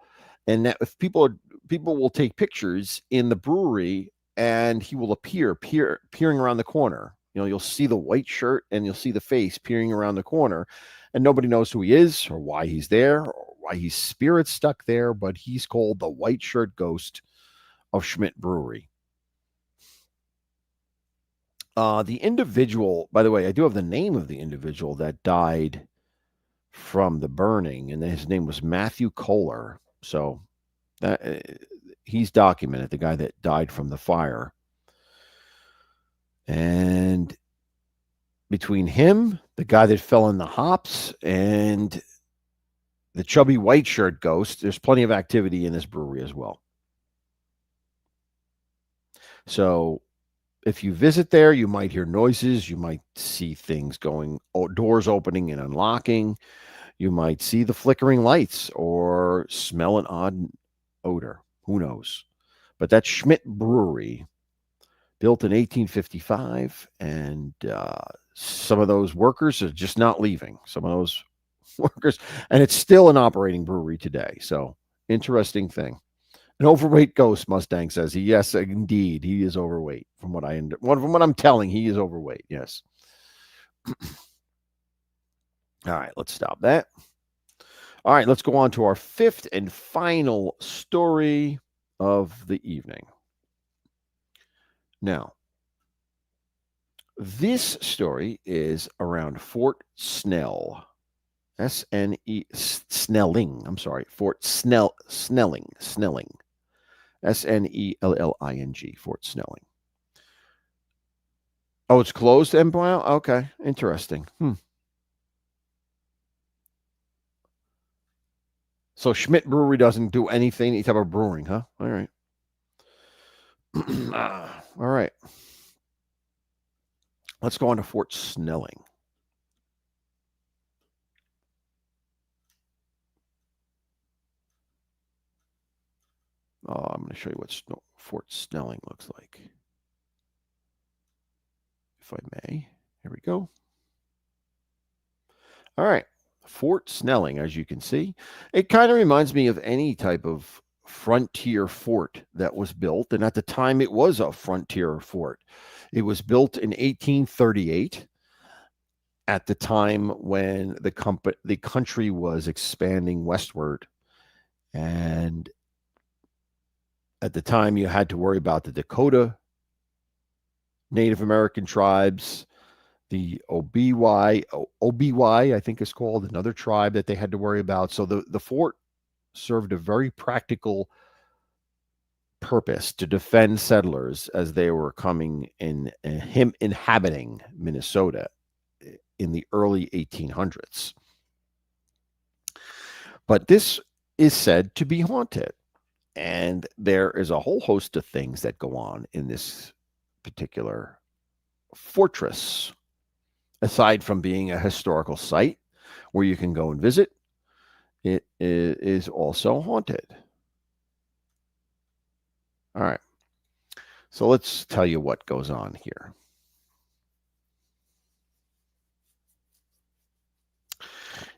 And that if people will take pictures in the brewery, and he will appear peering around the corner. You'll see the white shirt and you'll see the face peering around the corner, and nobody knows who he is or why he's there or why he's spirit stuck there, but he's called the white shirt ghost of Schmidt Brewery. The individual, by the way, I do have the name of the individual that died from the burning, and his name was Matthew Kohler. So he's documented, the guy that died from the fire. And between him, the guy that fell in the hops, and the chubby white shirt ghost, there's plenty of activity in this brewery as well. So if you visit there, you might hear noises. You might see things going, doors opening and unlocking. You might see the flickering lights or smell an odd odor. Who knows? But that's Schmidt Brewery, built in 1855. And some of those workers are just not leaving. Some of those workers, and it's still an operating brewery today. So interesting thing. An overweight ghost, Mustang says. Yes, indeed, he is overweight. From what I'm telling, he is overweight. Yes. All right, let's stop that. All right, let's go on to our fifth and final story of the evening. Now, this story is around Fort Snell. Snelling. I'm sorry, Fort Snelling. Snelling. Snelling, Fort Snelling. Oh, it's closed, Empire? Okay, interesting. So Schmidt Brewery doesn't do anything, any type of brewing, huh? All right. All right. Let's go on to Fort Snelling. I'm going to show you what Fort Snelling looks like. If I may. Here we go. All right. Fort Snelling, as you can see, it kind of reminds me of any type of frontier fort that was built. And at the time, it was a frontier fort. It was built in 1838 at the time when the country was expanding westward. And at the time, you had to worry about the Dakota Native American tribes, the OBY, I think is called, another tribe that they had to worry about. So the fort served a very practical purpose to defend settlers as they were coming in, inhabiting Minnesota in the early 1800s. But this is said to be haunted. And there is a whole host of things that go on in this particular fortress. Aside from being a historical site where you can go and visit, it is also haunted. All right. So let's tell you what goes on here.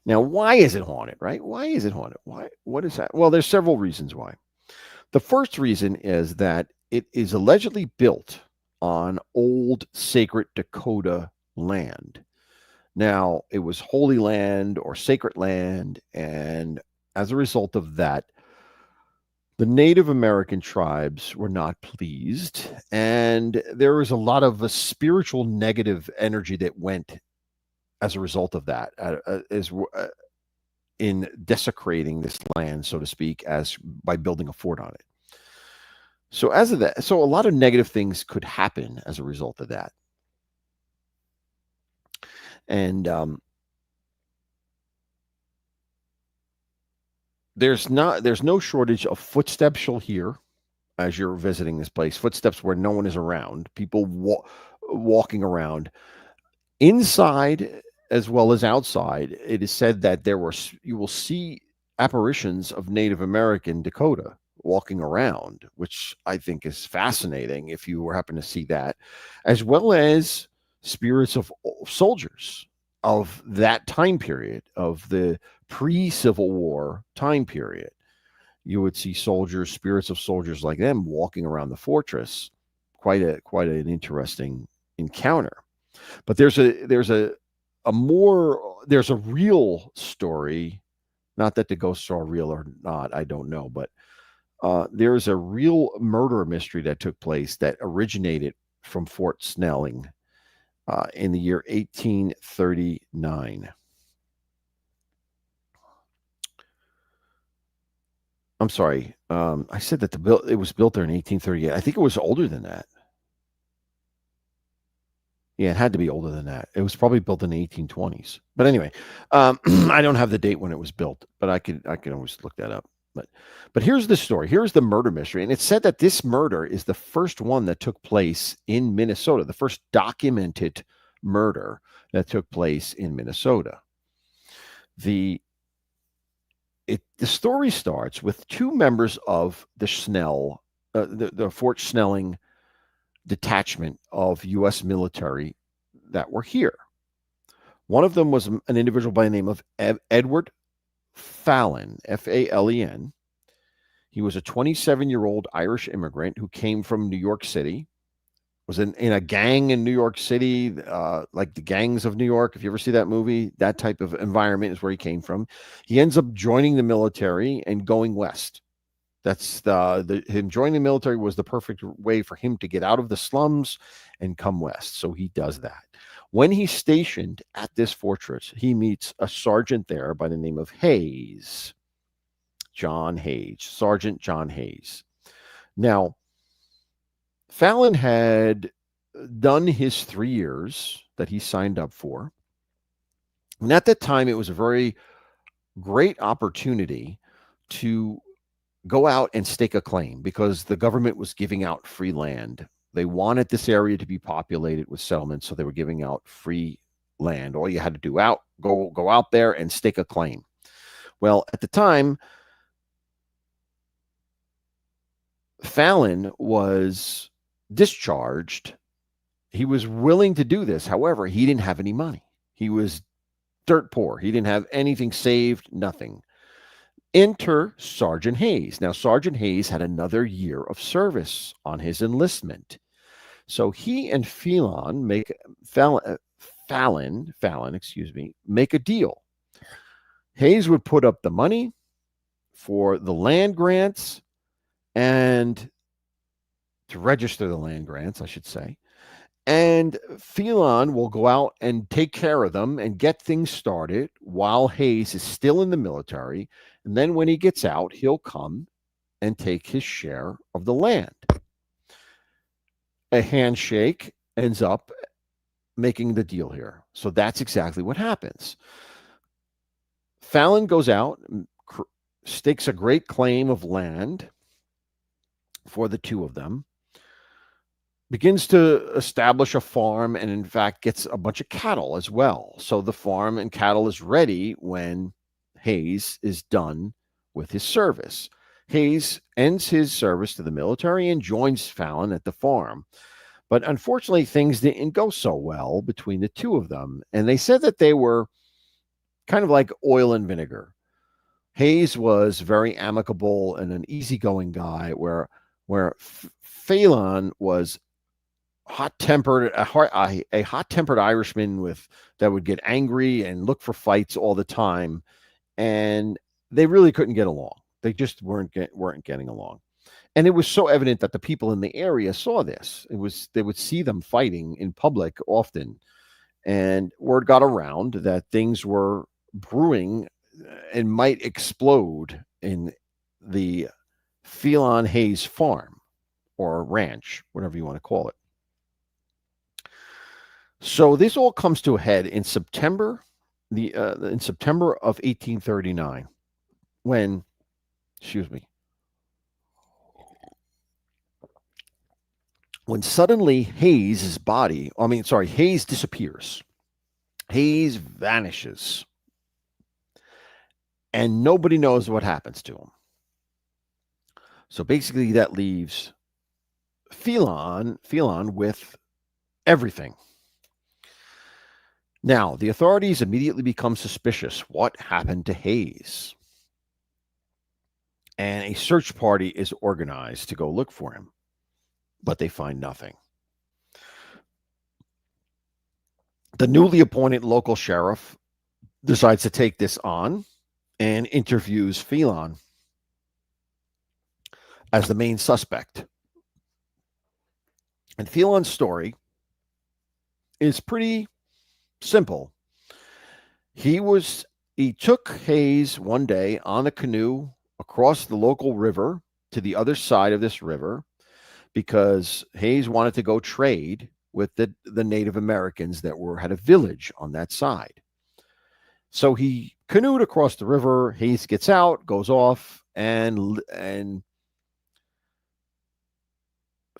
Now, why is it haunted, right? Why is it haunted? What is that? Well, there's several reasons why. The first reason is that it is allegedly built on old sacred Dakota land. Now, it was holy land or sacred land, and as a result of that, the Native American tribes were not pleased, and there was a lot of spiritual negative energy that went as a result of that, in desecrating this land, so to speak, as by building a fort on it. So as of that, so a lot of negative things could happen as a result of that. And there's no shortage of footsteps you'll hear as you're visiting this place. Footsteps where no one is around. People walking around inside as well as outside. It is said that you will see apparitions of Native American Dakota walking around, which I think is fascinating if you happen to see that, as well as spirits of soldiers of that time period, of the pre-Civil War time period. You would see soldiers, spirits of soldiers like them walking around the fortress. Quite an interesting encounter. But there's a real story. Not that the ghosts are real or not, I don't know, but there's a real murder mystery that took place that originated from Fort Snelling in the year 1839. I'm sorry. I said that it was built there in 1838. I think it was older than that. Yeah, it had to be older than that. It was probably built in the 1820s. But anyway, I don't have the date when it was built, but I can always look that up. But here's the story. Here's the murder mystery, and it's said that this murder is the first one that took place in Minnesota, the first documented murder that took place in Minnesota. The story starts with two members of the Fort Snelling detachment of U.S. military that were here. One of them was an individual by the name of Edward Fallon, Falen. He was a 27-year-old Irish immigrant who came from New York City, was in a gang in New York City, like the gangs of New York. If you ever see that movie, that type of environment is where he came from. He ends up joining the military and going west. That's him joining the military was the perfect way for him to get out of the slums and come west. So he does that. When he's stationed at this fortress, he meets a sergeant there by the name of Hayes, Sergeant John Hayes. Now, Fallon had done his 3 years that he signed up for. And at that time, it was a very great opportunity to go out and stake a claim because the government was giving out free land. They wanted this area to be populated with settlements, so they were giving out free land. All you had to do go out there and stake a claim. Well, at the time, Fallon was discharged. He was willing to do this. However, he didn't have any money. He was dirt poor. He didn't have anything saved, nothing. Enter Sergeant Hayes. Now, Sergeant Hayes had another year of service on his enlistment. So he and Fallon, make a deal. Hayes would put up the money for the land grants and to register the land grants, I should say. And Fallon will go out and take care of them and get things started while Hayes is still in the military. And then when he gets out, he'll come and take his share of the land. A handshake ends up making the deal here. So that's exactly what happens. Fallon goes out, stakes a great claim of land for the two of them, begins to establish a farm, and in fact gets a bunch of cattle as well. So the farm and cattle is ready when Hayes is done with his service. Hayes ends his service to the military and joins Fallon at the farm. But unfortunately, things didn't go so well between the two of them. And they said that they were kind of like oil and vinegar. Hayes was very amicable and an easygoing guy, where Fallon was hot-tempered, a hot-tempered Irishman that would get angry and look for fights all the time, and they really couldn't get along. They just weren't getting along, and it was so evident that the people in the area saw this. They would see them fighting in public often, and word got around that things were brewing and might explode in the Fallon Hayes farm or ranch, whatever you want to call it. So this all comes to a head in September, of 1839, when excuse me, when suddenly Hayes disappears. Hayes vanishes, and nobody knows what happens to him. So basically, that leaves Phelan with everything. Now, the authorities immediately become suspicious. What happened to Hayes? And a search party is organized to go look for him, but they find nothing. The newly appointed local sheriff decides to take this on and interviews Phelan as the main suspect. And Phelan's story is pretty simple. He took Hayes one day on a canoe across the local river to the other side of this river because Hayes wanted to go trade with the Native Americans that had a village on that side. So he canoed across the river. Hayes gets out, goes off, and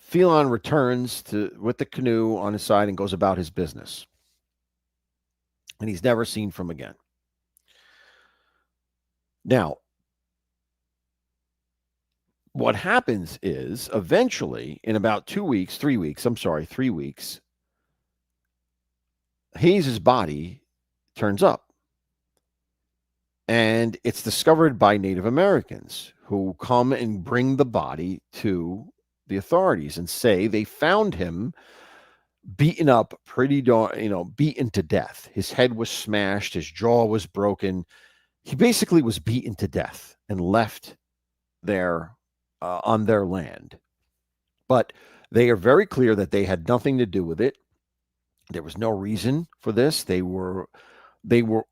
Phelan returns with the canoe on his side and goes about his business. And he's never seen from again. Now, what happens is eventually, in about 3 weeks, Hayes's body turns up. And it's discovered by Native Americans who come and bring the body to the authorities and say they found him beaten up beaten to death. His head was smashed, his jaw was broken. He basically was beaten to death and left there on their land. But they are very clear that they had nothing to do with it. There was no reason for this. They were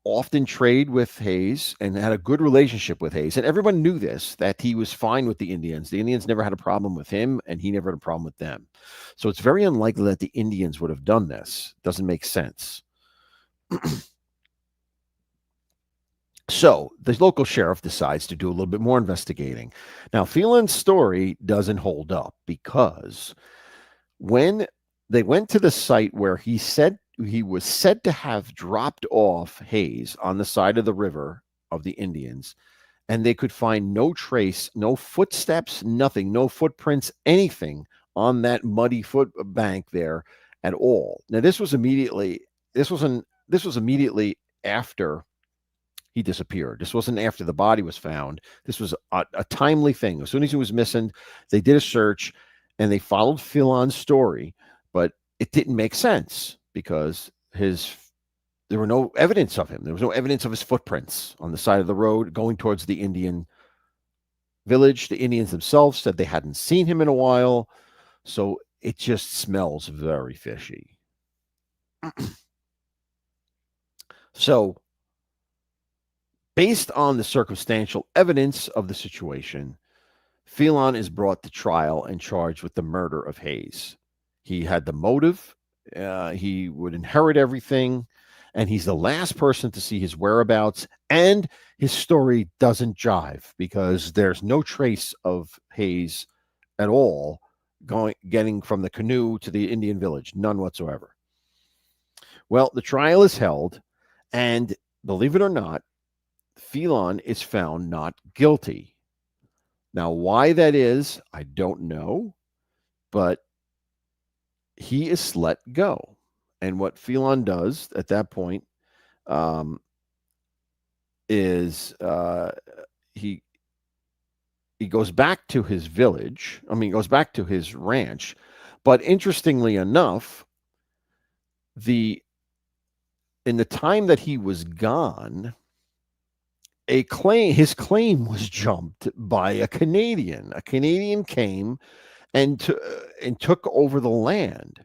often trade with Hayes and had a good relationship with Hayes. And everyone knew this, that he was fine with the Indians. The Indians never had a problem with him, and he never had a problem with them. So it's very unlikely that the Indians would have done this. Doesn't make sense. So the local sheriff decides to do a little bit more investigating. Now, Phelan's story doesn't hold up because when they went to the site where he was said to have dropped off Hayes on the side of the river of the Indians, and they could find no trace, no footsteps, nothing, no footprints, anything on that muddy foot bank there at all. Now, this was immediately after he disappeared. This wasn't after the body was found. This was a timely thing. As soon as he was missing, they did a search and they followed Phelan's story, but it didn't make sense because there were no evidence of him. There was no evidence of his footprints on the side of the road going towards the Indian village. The Indians themselves said they hadn't seen him in a while, so it just smells very fishy. So, based on the circumstantial evidence of the situation, Phelan is brought to trial and charged with the murder of Hayes. He had the motive. He would inherit everything, and he's the last person to see his whereabouts, and his story doesn't jive because there's no trace of Hayes at all getting from the canoe to the Indian village, none whatsoever. Well, the trial is held, and believe it or not, Phelan is found not guilty. Now, why that is, I don't know, but he is let go. And what Phelan does at that point is he goes back to his village. I mean, he goes back to his ranch. But interestingly enough, in the time that he was gone, his claim was jumped by a Canadian. A Canadian came and took over the land.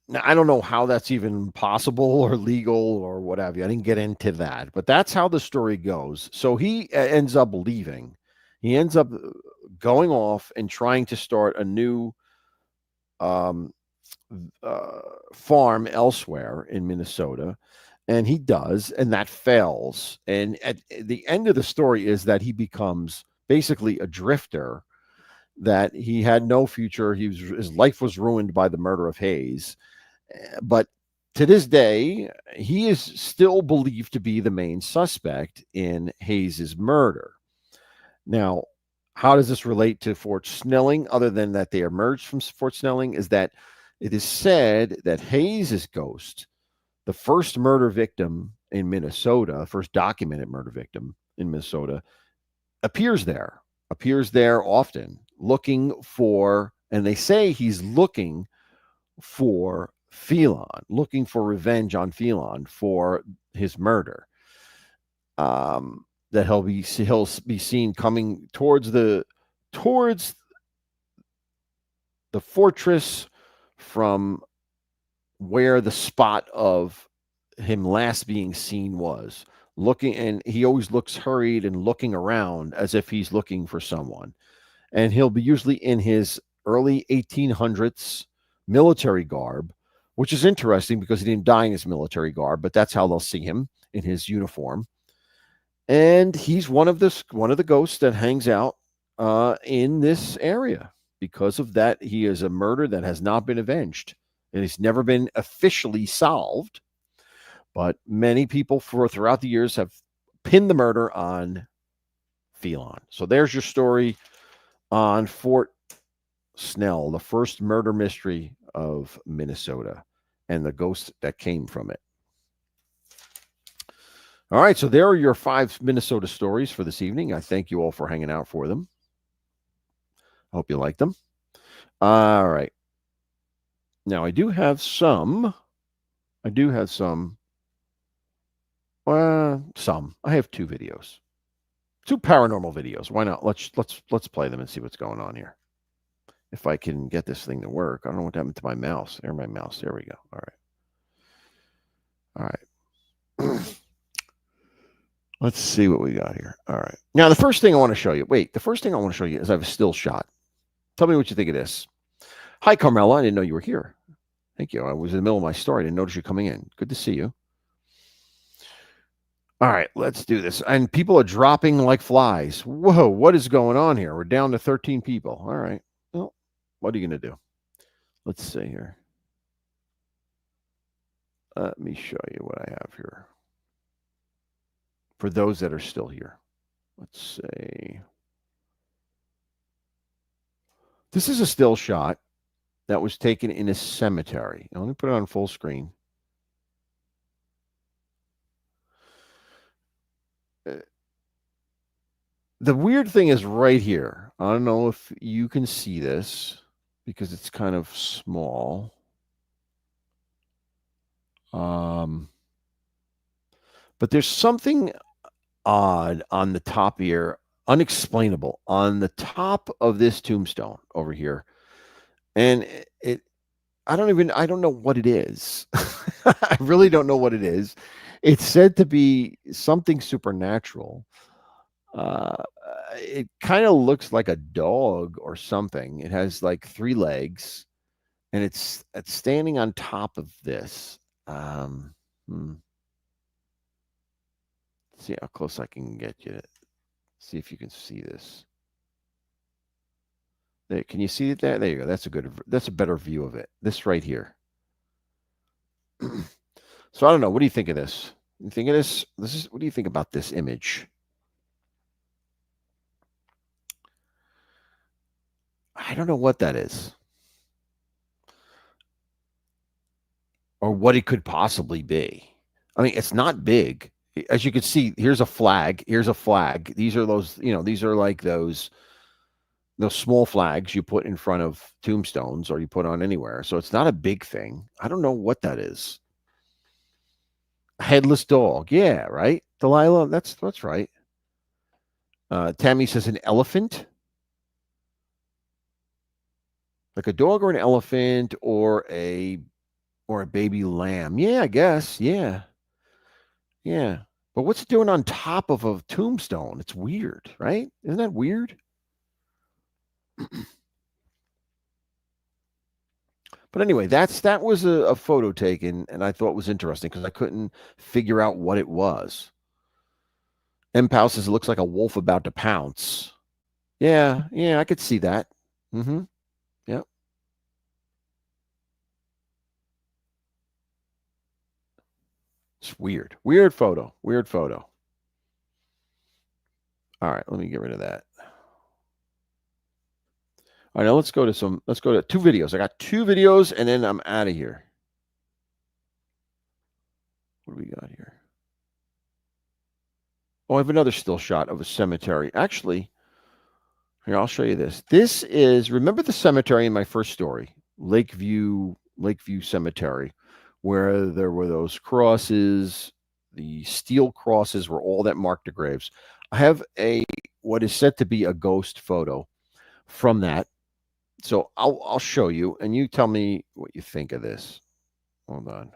Now, I don't know how that's even possible or legal or what have you. I didn't get into that, but that's how the story goes. So he ends up leaving. He ends up going off and trying to start a new farm elsewhere in Minnesota. And he does, and that fails. And at the end of the story is that he becomes basically a drifter, that he had no future. His life was ruined by the murder of Hayes. But to this day, he is still believed to be the main suspect in Hayes's murder. Now, how does this relate to Fort Snelling, other than that they emerged from Fort Snelling? Is that it is said that Hayes's ghost, the first murder victim in Minnesota, first documented murder victim in Minnesota, appears there often, looking for, and they say he's looking for Phelan, looking for revenge on Phelan for his murder. That he'll be seen coming towards the fortress from where the spot of him last being seen was, looking, and he always looks hurried and looking around as if he's looking for someone. And he'll be usually in his early 1800s military garb, which is interesting because he didn't die in his military garb, but that's how they'll see him, in his uniform. And he's one of the ghosts that hangs out in this area. Because of that, he is a murder that has not been avenged, and it's never been officially solved. But many people throughout the years have pinned the murder on Phelan. So there's your story on Fort Snell, the first murder mystery of Minnesota, and the ghost that came from it. All right, so there are your 5 Minnesota stories for this evening. I thank you all for hanging out for them. Hope you like them. All right. Now, I do have some. I have 2 videos. 2 paranormal videos. Why not? Let's play them and see what's going on here. If I can get this thing to work. I don't know what happened to my mouse. There we go. All right. Let's see what we got here. All right. Now, the first thing I want to show you is I have a still shot. Tell me what you think of this. Hi, Carmela. I didn't know you were here. Thank you. I was in the middle of my story. I didn't notice you coming in. Good to see you. All right, let's do this. And people are dropping like flies. Whoa, what is going on here? We're down to 13 people. All right. Well, what are you going to do? Let's see here. Let me show you what I have here. For those that are still here. Let's see. This is a still shot that was taken in a cemetery. Now, let me put it on full screen. The weird thing is right here. I don't know if you can see this because it's kind of small. But there's something odd on the top here, unexplainable, on the top of this tombstone over here. And I don't know what it is. I really don't know what it is. It's said to be something supernatural. It kind of looks like a dog or something. It has like 3 legs, and it's standing on top of this. See how close I can get you. See if you can see this. There, can you see it there? There you go. That's a better view of it. This right here. So I don't know. What do you think of this? You think of this? What do you think about this image? I don't know what that is. Or what it could possibly be. I mean, it's not big. As you can see, here's a flag. Here's a flag. These are these are like those small flags you put in front of tombstones or you put on anywhere. So it's not a big thing. I don't know what that is. A headless dog. Yeah, right? Delilah, that's right. Tammy says an elephant. Like a dog or an elephant or a baby lamb. Yeah, I guess. Yeah. Yeah. But what's it doing on top of a tombstone? It's weird, right? Isn't that weird? But But anyway, that was a photo taken, and I thought was interesting because I couldn't figure out what it was. M. Powell says it looks like a wolf about to pounce. Yeah, I could see that. Mm-hmm. Yep. It's weird. Weird photo. Weird photo. All right, let me get rid of that. All right, now let's go to two videos. I got two videos and then I'm out of here. What do we got here? Oh, I have another still shot of a cemetery. Actually, here, I'll show you this. This is, remember the cemetery in my first story, Lakeview Cemetery, where there were those crosses, the steel crosses were all that marked the graves. I have what is said to be a ghost photo from that. So I'll show you, and you tell me what you think of this. Hold on.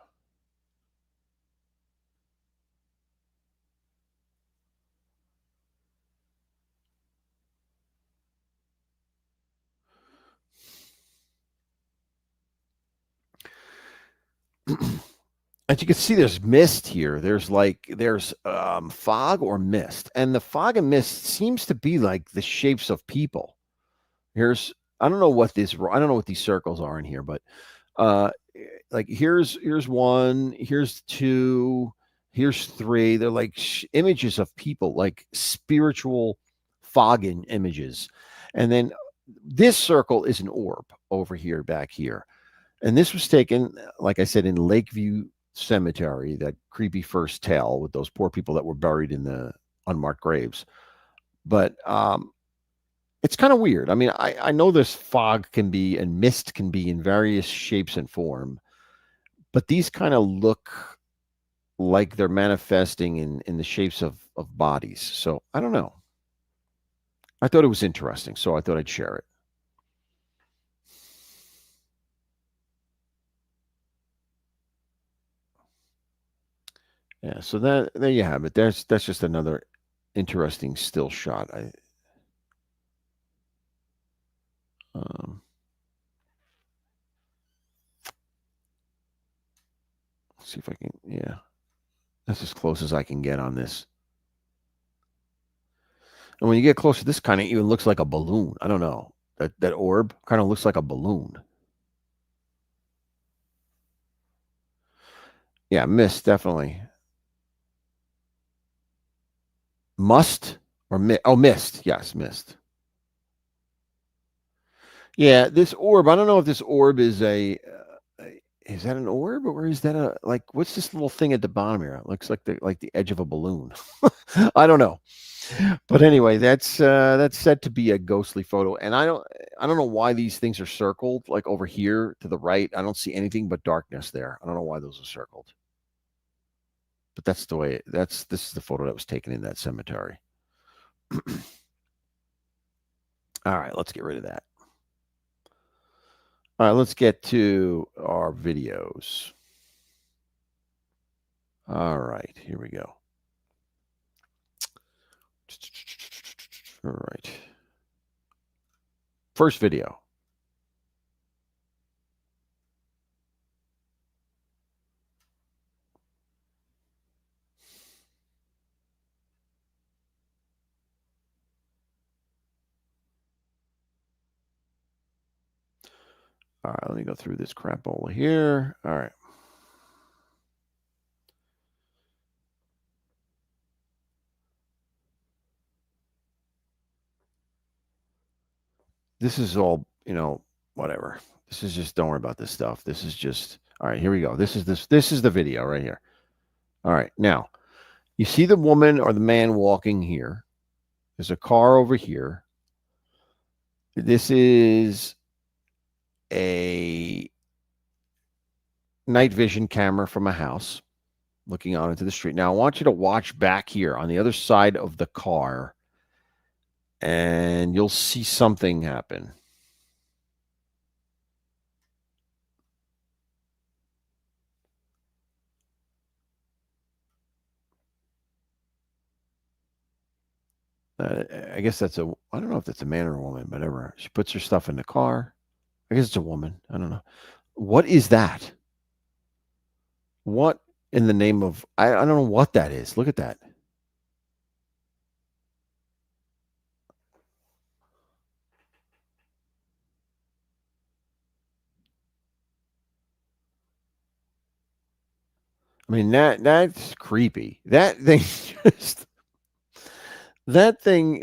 As you can see, there's mist here. There's fog or mist, and the fog and mist seems to be like the shapes of people. Here's I don't know what these circles are in here, but uh, like here's one, here's two, here's three. They're like images of people, like spiritual fogging images, and then this circle is an orb over here, back here. And this was taken, like I said, in Lakeview Cemetery, that creepy first tale with those poor people that were buried in the unmarked graves. But it's kind of weird. I mean, I know this fog can be and mist can be in various shapes and form, but these kind of look like they're manifesting in the shapes of bodies. So I don't know. I thought it was interesting, so I thought I'd share it. Yeah, so there you have it. That's just another interesting still shot. Um, see if I can. Yeah, that's as close as I can get on this. And when you get closer, this kind of even looks like a balloon. I don't know. That orb kind of looks like a balloon. Yeah, mist definitely. Must or mist. Yes, mist. Yeah, this orb. I don't know if this orb is is that an orb or is that a like what's this little thing at the bottom here? It looks like the edge of a balloon. I don't know. But anyway, that's said to be a ghostly photo, and I don't know why these things are circled. Like over here to the right, I don't see anything but darkness there. I don't know why those are circled, but that's the way. This is the photo that was taken in that cemetery. All right, let's get rid of that. All right, let's get to our videos. All right, here we go. All right. First video. All right, let me go through this crapola here. All right. This is all, whatever. This is just don't worry about this stuff. This is just all right, here we go. This is the video right here. All right. Now, you see the woman or the man walking here. There's a car over here. This is a night vision camera from a house looking out into the street. Now, I want you to watch back here on the other side of the car, and you'll see something happen. I guess I don't know if that's a man or a woman, whatever. She puts her stuff in the car. I guess it's a woman. I don't know. What is that? What in the name of I don't know what that is. Look at that. I mean that's creepy. That thing just that thing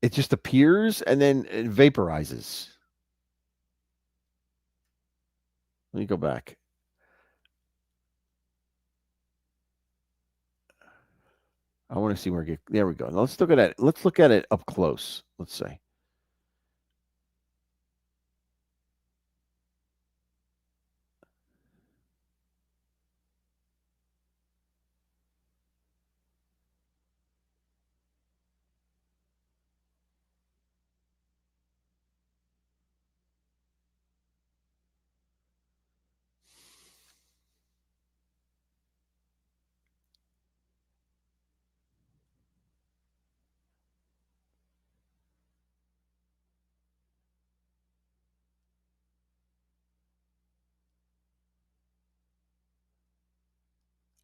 it just appears and then it vaporizes. Let me go back. I want to see where it get. There we go. Now let's look at it. Let's look at it up close. Let's say.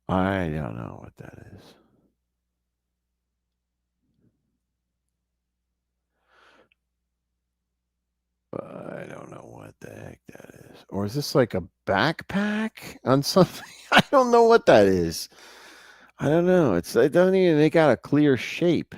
I don't know what that is. I don't know what the heck that is. Or is this like a backpack on something? I don't know what that is. I don't know. It doesn't even make out a clear shape.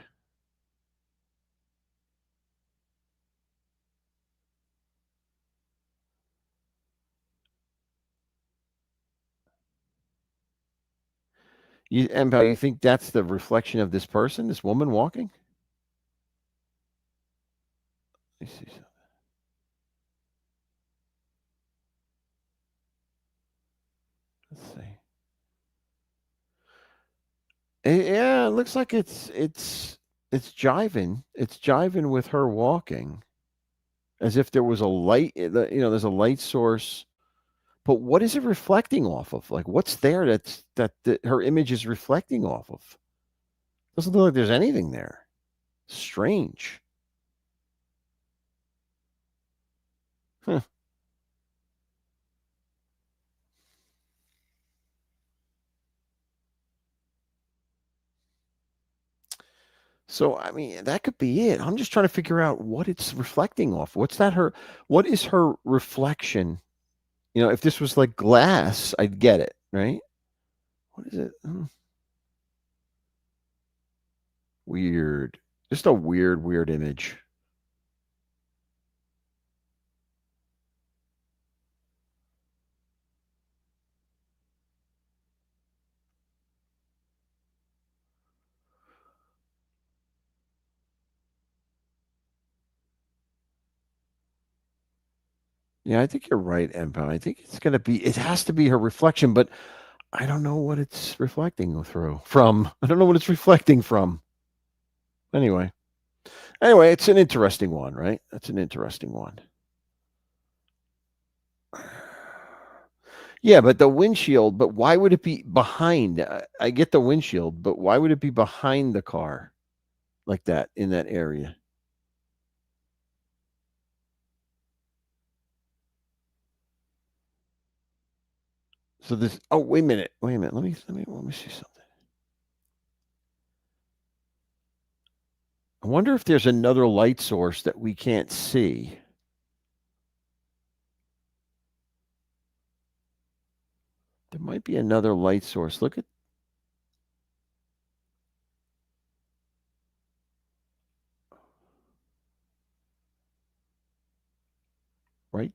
You think that's the reflection of this person, this woman walking? Let me see something. Let's see. Yeah, it looks like it's jiving. It's jiving with her walking, as if there was a light. There's a light source. But what is it reflecting off of? Like, what's there that her image is reflecting off of? Doesn't look like there's anything there. Strange. Huh. So, I mean, that could be it. I'm just trying to figure out what it's reflecting off. What is her reflection? If this was like glass, I'd get it, right? What is it? Weird. Just a weird image. Yeah, I think you're right, Empower. I think it has to be her reflection, but I don't know what it's reflecting from. I don't know what it's reflecting from. Anyway, it's an interesting one, right? That's an interesting one. Yeah, but the windshield, but why would it be behind? I get the windshield, but why would it be behind the car like that in that area? So this oh, wait a minute. Wait a minute. Let me see something. I wonder if there's another light source that we can't see. There might be another light source. Look at right,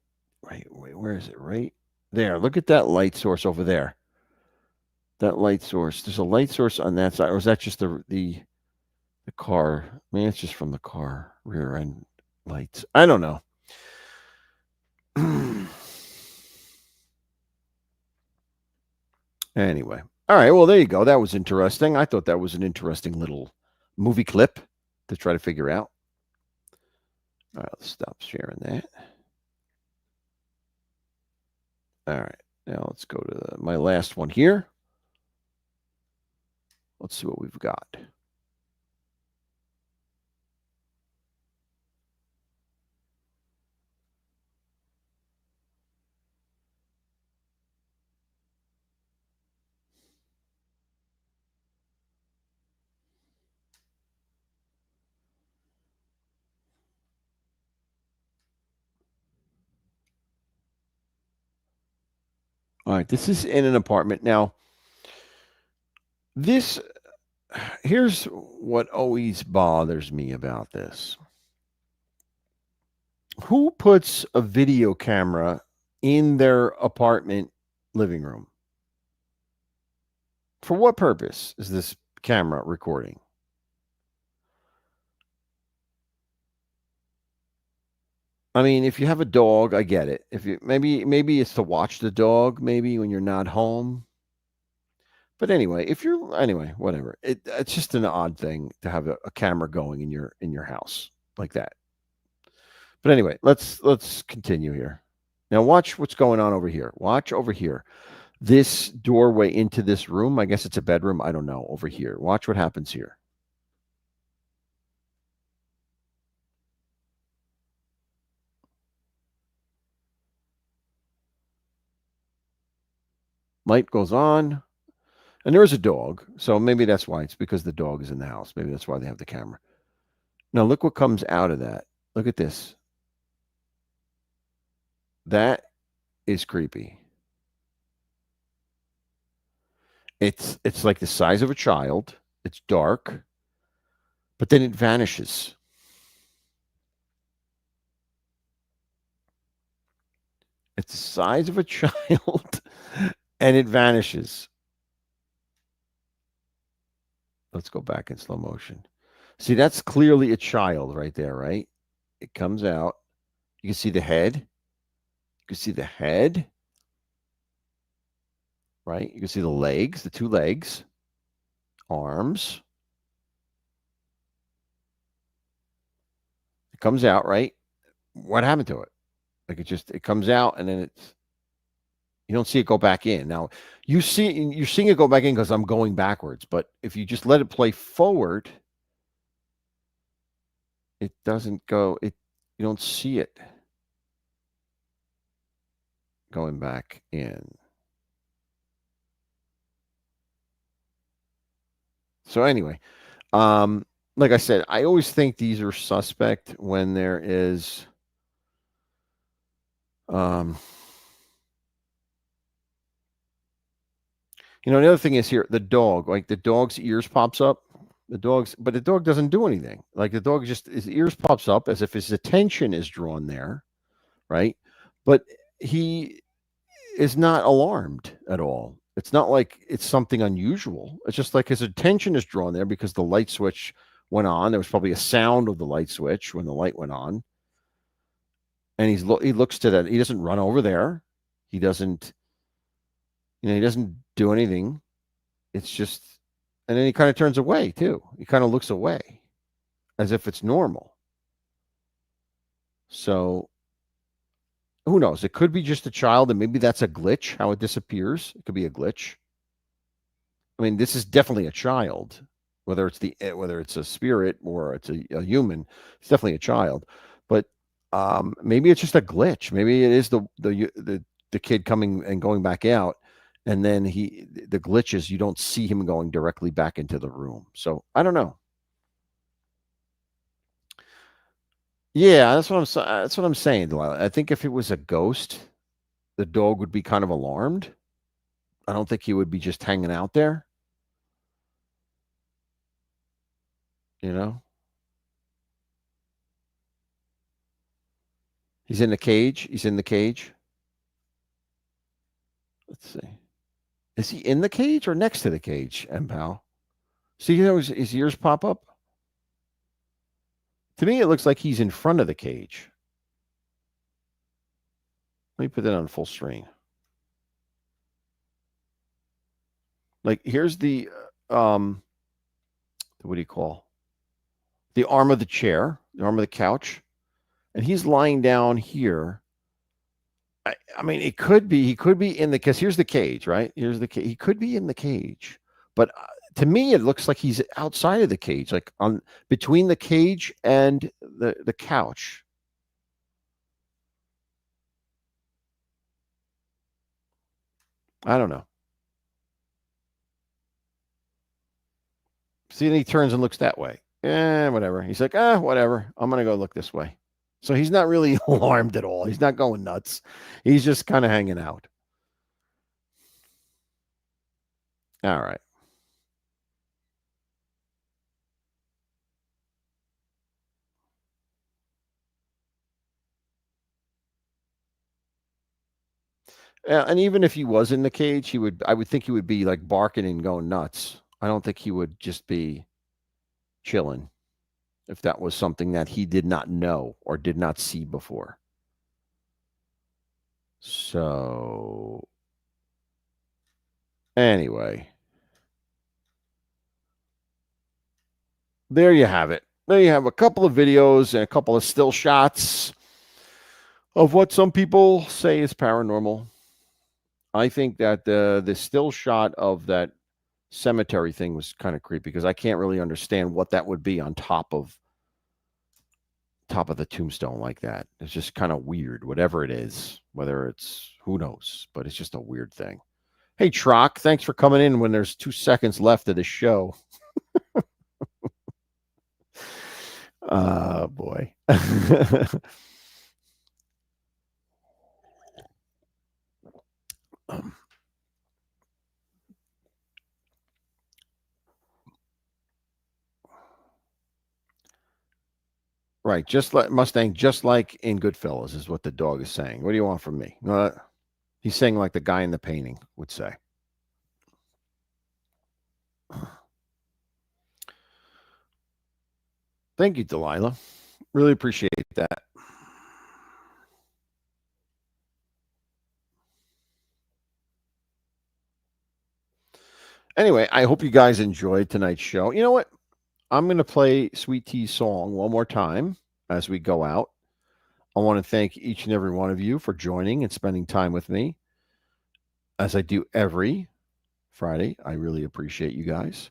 wait, where is it? Right there. Look at that light source over there. That light source. There's a light source on that side, or is that just the car? Maybe it's just from the car rear end lights. I don't know. Anyway, all right. Well, there you go. That was interesting. I thought that was an interesting little movie clip to try to figure out. All right, let's stop sharing that. All right, now let's go to my last one here. Let's see what we've got. All right, this is in an apartment. Now, this here's what always bothers me about this. Who puts a video camera in their apartment living room? For what purpose is this camera recording? I mean, if you have a dog, I get it. If you maybe it's to watch the dog, maybe when you're not home. But anyway, if you're anyway, whatever. It's just an odd thing to have a camera going in your house like that. But anyway, let's continue here. Now watch what's going on over here. Watch over here. This doorway into this room, I guess it's a bedroom, I don't know, over here. Watch what happens here. Light goes on, and there is a dog. So maybe that's why. It's because the dog is in the house. Maybe that's why they have the camera. Now look what comes out of that. Look at this. That is creepy. It's like the size of a child. It's dark, but then it vanishes. It's the size of a child and it vanishes. Let's go back in slow motion. See, that's clearly a child right there, right? It comes out. You can see the head. You can see the head, right? You can see the legs, the two legs, arms. It comes out, right? What happened to it? Like it comes out and then it's you don't see it go back in. Now you're seeing it go back in because I'm going backwards. But if you just let it play forward, it doesn't go. You don't see it going back in. So anyway, like I said, I always think these are suspect when there is the other thing is here, the dog, like the dog's ears pops up. But the dog doesn't do anything. Like the dog just his ears pops up as if his attention is drawn there, right? But he is not alarmed at all. It's not like it's something unusual. It's just like his attention is drawn there because the light switch went on. There was probably a sound of the light switch when the light went on. And he looks to that. He doesn't run over there. He doesn't, he doesn't do anything. It's just, and then he kind of turns away too. He kind of looks away as if it's normal. So who knows? It could be just a child, and maybe that's a glitch, how it disappears. It could be a glitch. I mean, this is definitely a child, whether it's a spirit or it's a human. It's definitely a child, but maybe it's just a glitch. Maybe it is the kid coming and going back out, and then the glitch is you don't see him going directly back into the room. So I don't know. Yeah, that's what I'm saying, Delilah. I think if it was a ghost, the dog would be kind of alarmed. I don't think he would be just hanging out there. You know, he's in the cage. He's in the cage. Let's see. Is he in the cage or next to the cage, M pal? See, his ears pop up. To me, it looks like he's in front of the cage. Let me put that on full screen. Like here's the what do you call the arm of the chair, the arm of the couch, and he's lying down here. I mean, he could be in the because here's the cage, right? Here's the cage. He could be in the cage, but to me, it looks like he's outside of the cage, like on between the cage and the couch. I don't know. See, and he turns and looks that way. Whatever. He's like, whatever. I'm gonna go look this way. So he's not really alarmed at all. He's not going nuts. He's just kind of hanging out. All right. And even if he was in the cage, I would think he would be like barking and going nuts. I don't think he would just be chilling if that was something that he did not know or did not see before. So, anyway, there you have it. There you have a couple of videos and a couple of still shots of what some people say is paranormal. I think that the still shot of that cemetery thing was kind of creepy because I can't really understand what that would be on top of the tombstone like that. It's just kind of weird, whatever it is, whether it's who knows, but it's just a weird thing. Hey, Trock, thanks for coming in when there's 2 seconds left of the show. Boy. Right, just like Mustang, just like in Goodfellas, is what the dog is saying. What do you want from me? He's saying like the guy in the painting would say. Thank you, Delilah. Really appreciate that. Anyway, I hope you guys enjoyed tonight's show. You know what? I'm going to play Sweet Tea's song one more time as we go out. I want to thank each and every one of you for joining and spending time with me as I do every Friday. I really appreciate you guys.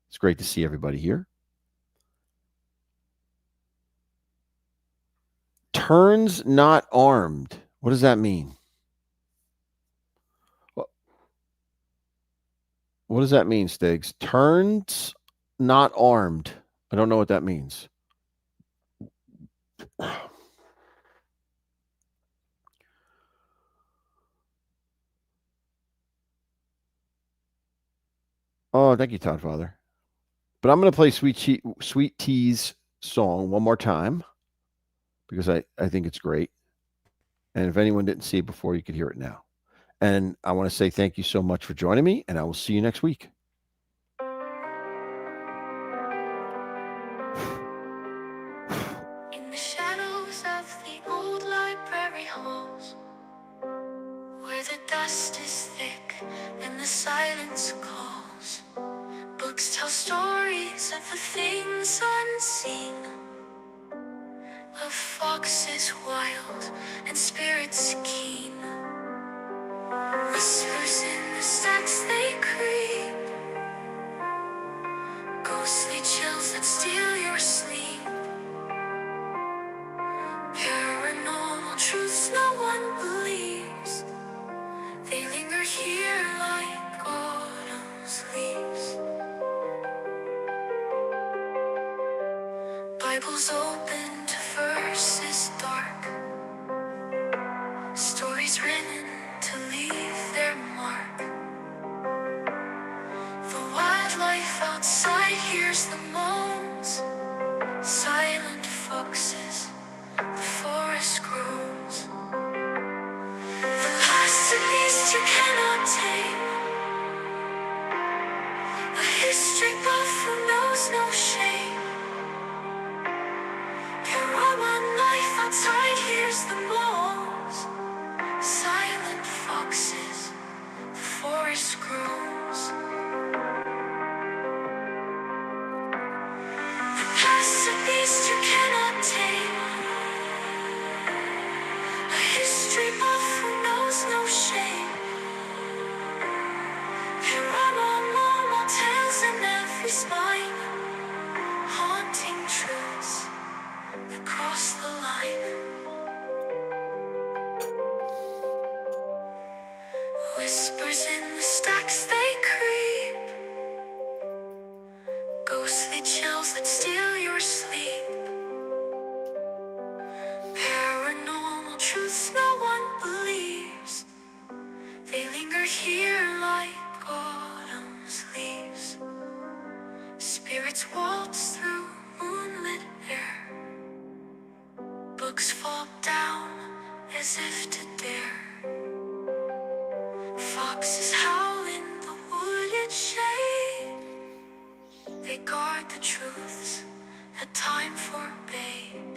It's great to see everybody here. Turns not armed. What does that mean? What does that mean, Stiggs? Turns not armed. I don't know what that means. Oh, thank you, Todd Father. But I'm going to play Sweet Tea's song one more time because I think it's great. And if anyone didn't see it before, you could hear it now. And I want to say thank you so much for joining me, and I will see you next week. In the shadows of the old library halls, where the dust is thick and the silence calls, books tell stories of the things unseen, of foxes wild and spirits keen. Whispers in the stacks they creep, ghostly chills that steal your sleep, paranormal truths no one believes. They linger here like autumn's leaves. Bibles open to verses dark, stories written to leave their mark. The wildlife outside hears the moans, silent foxes, the forest groans. The last beast you cannot tame, a history buff who knows no shame. Parawan life outside hears the moans, silent foxes, the forest groans. The past a beast you cannot tame, a history buff who knows no shame. Parawan normal tales in every spine, haunting truths that cross the line. Whispers in the stacks they creep, ghostly chills that steal your sleep, paranormal truths no one believes. They linger here like autumn's Spirits waltz through moonlit air. Books fall down as if to dare. Foxes howl in the wooded shade. They guard the truths a time forbade.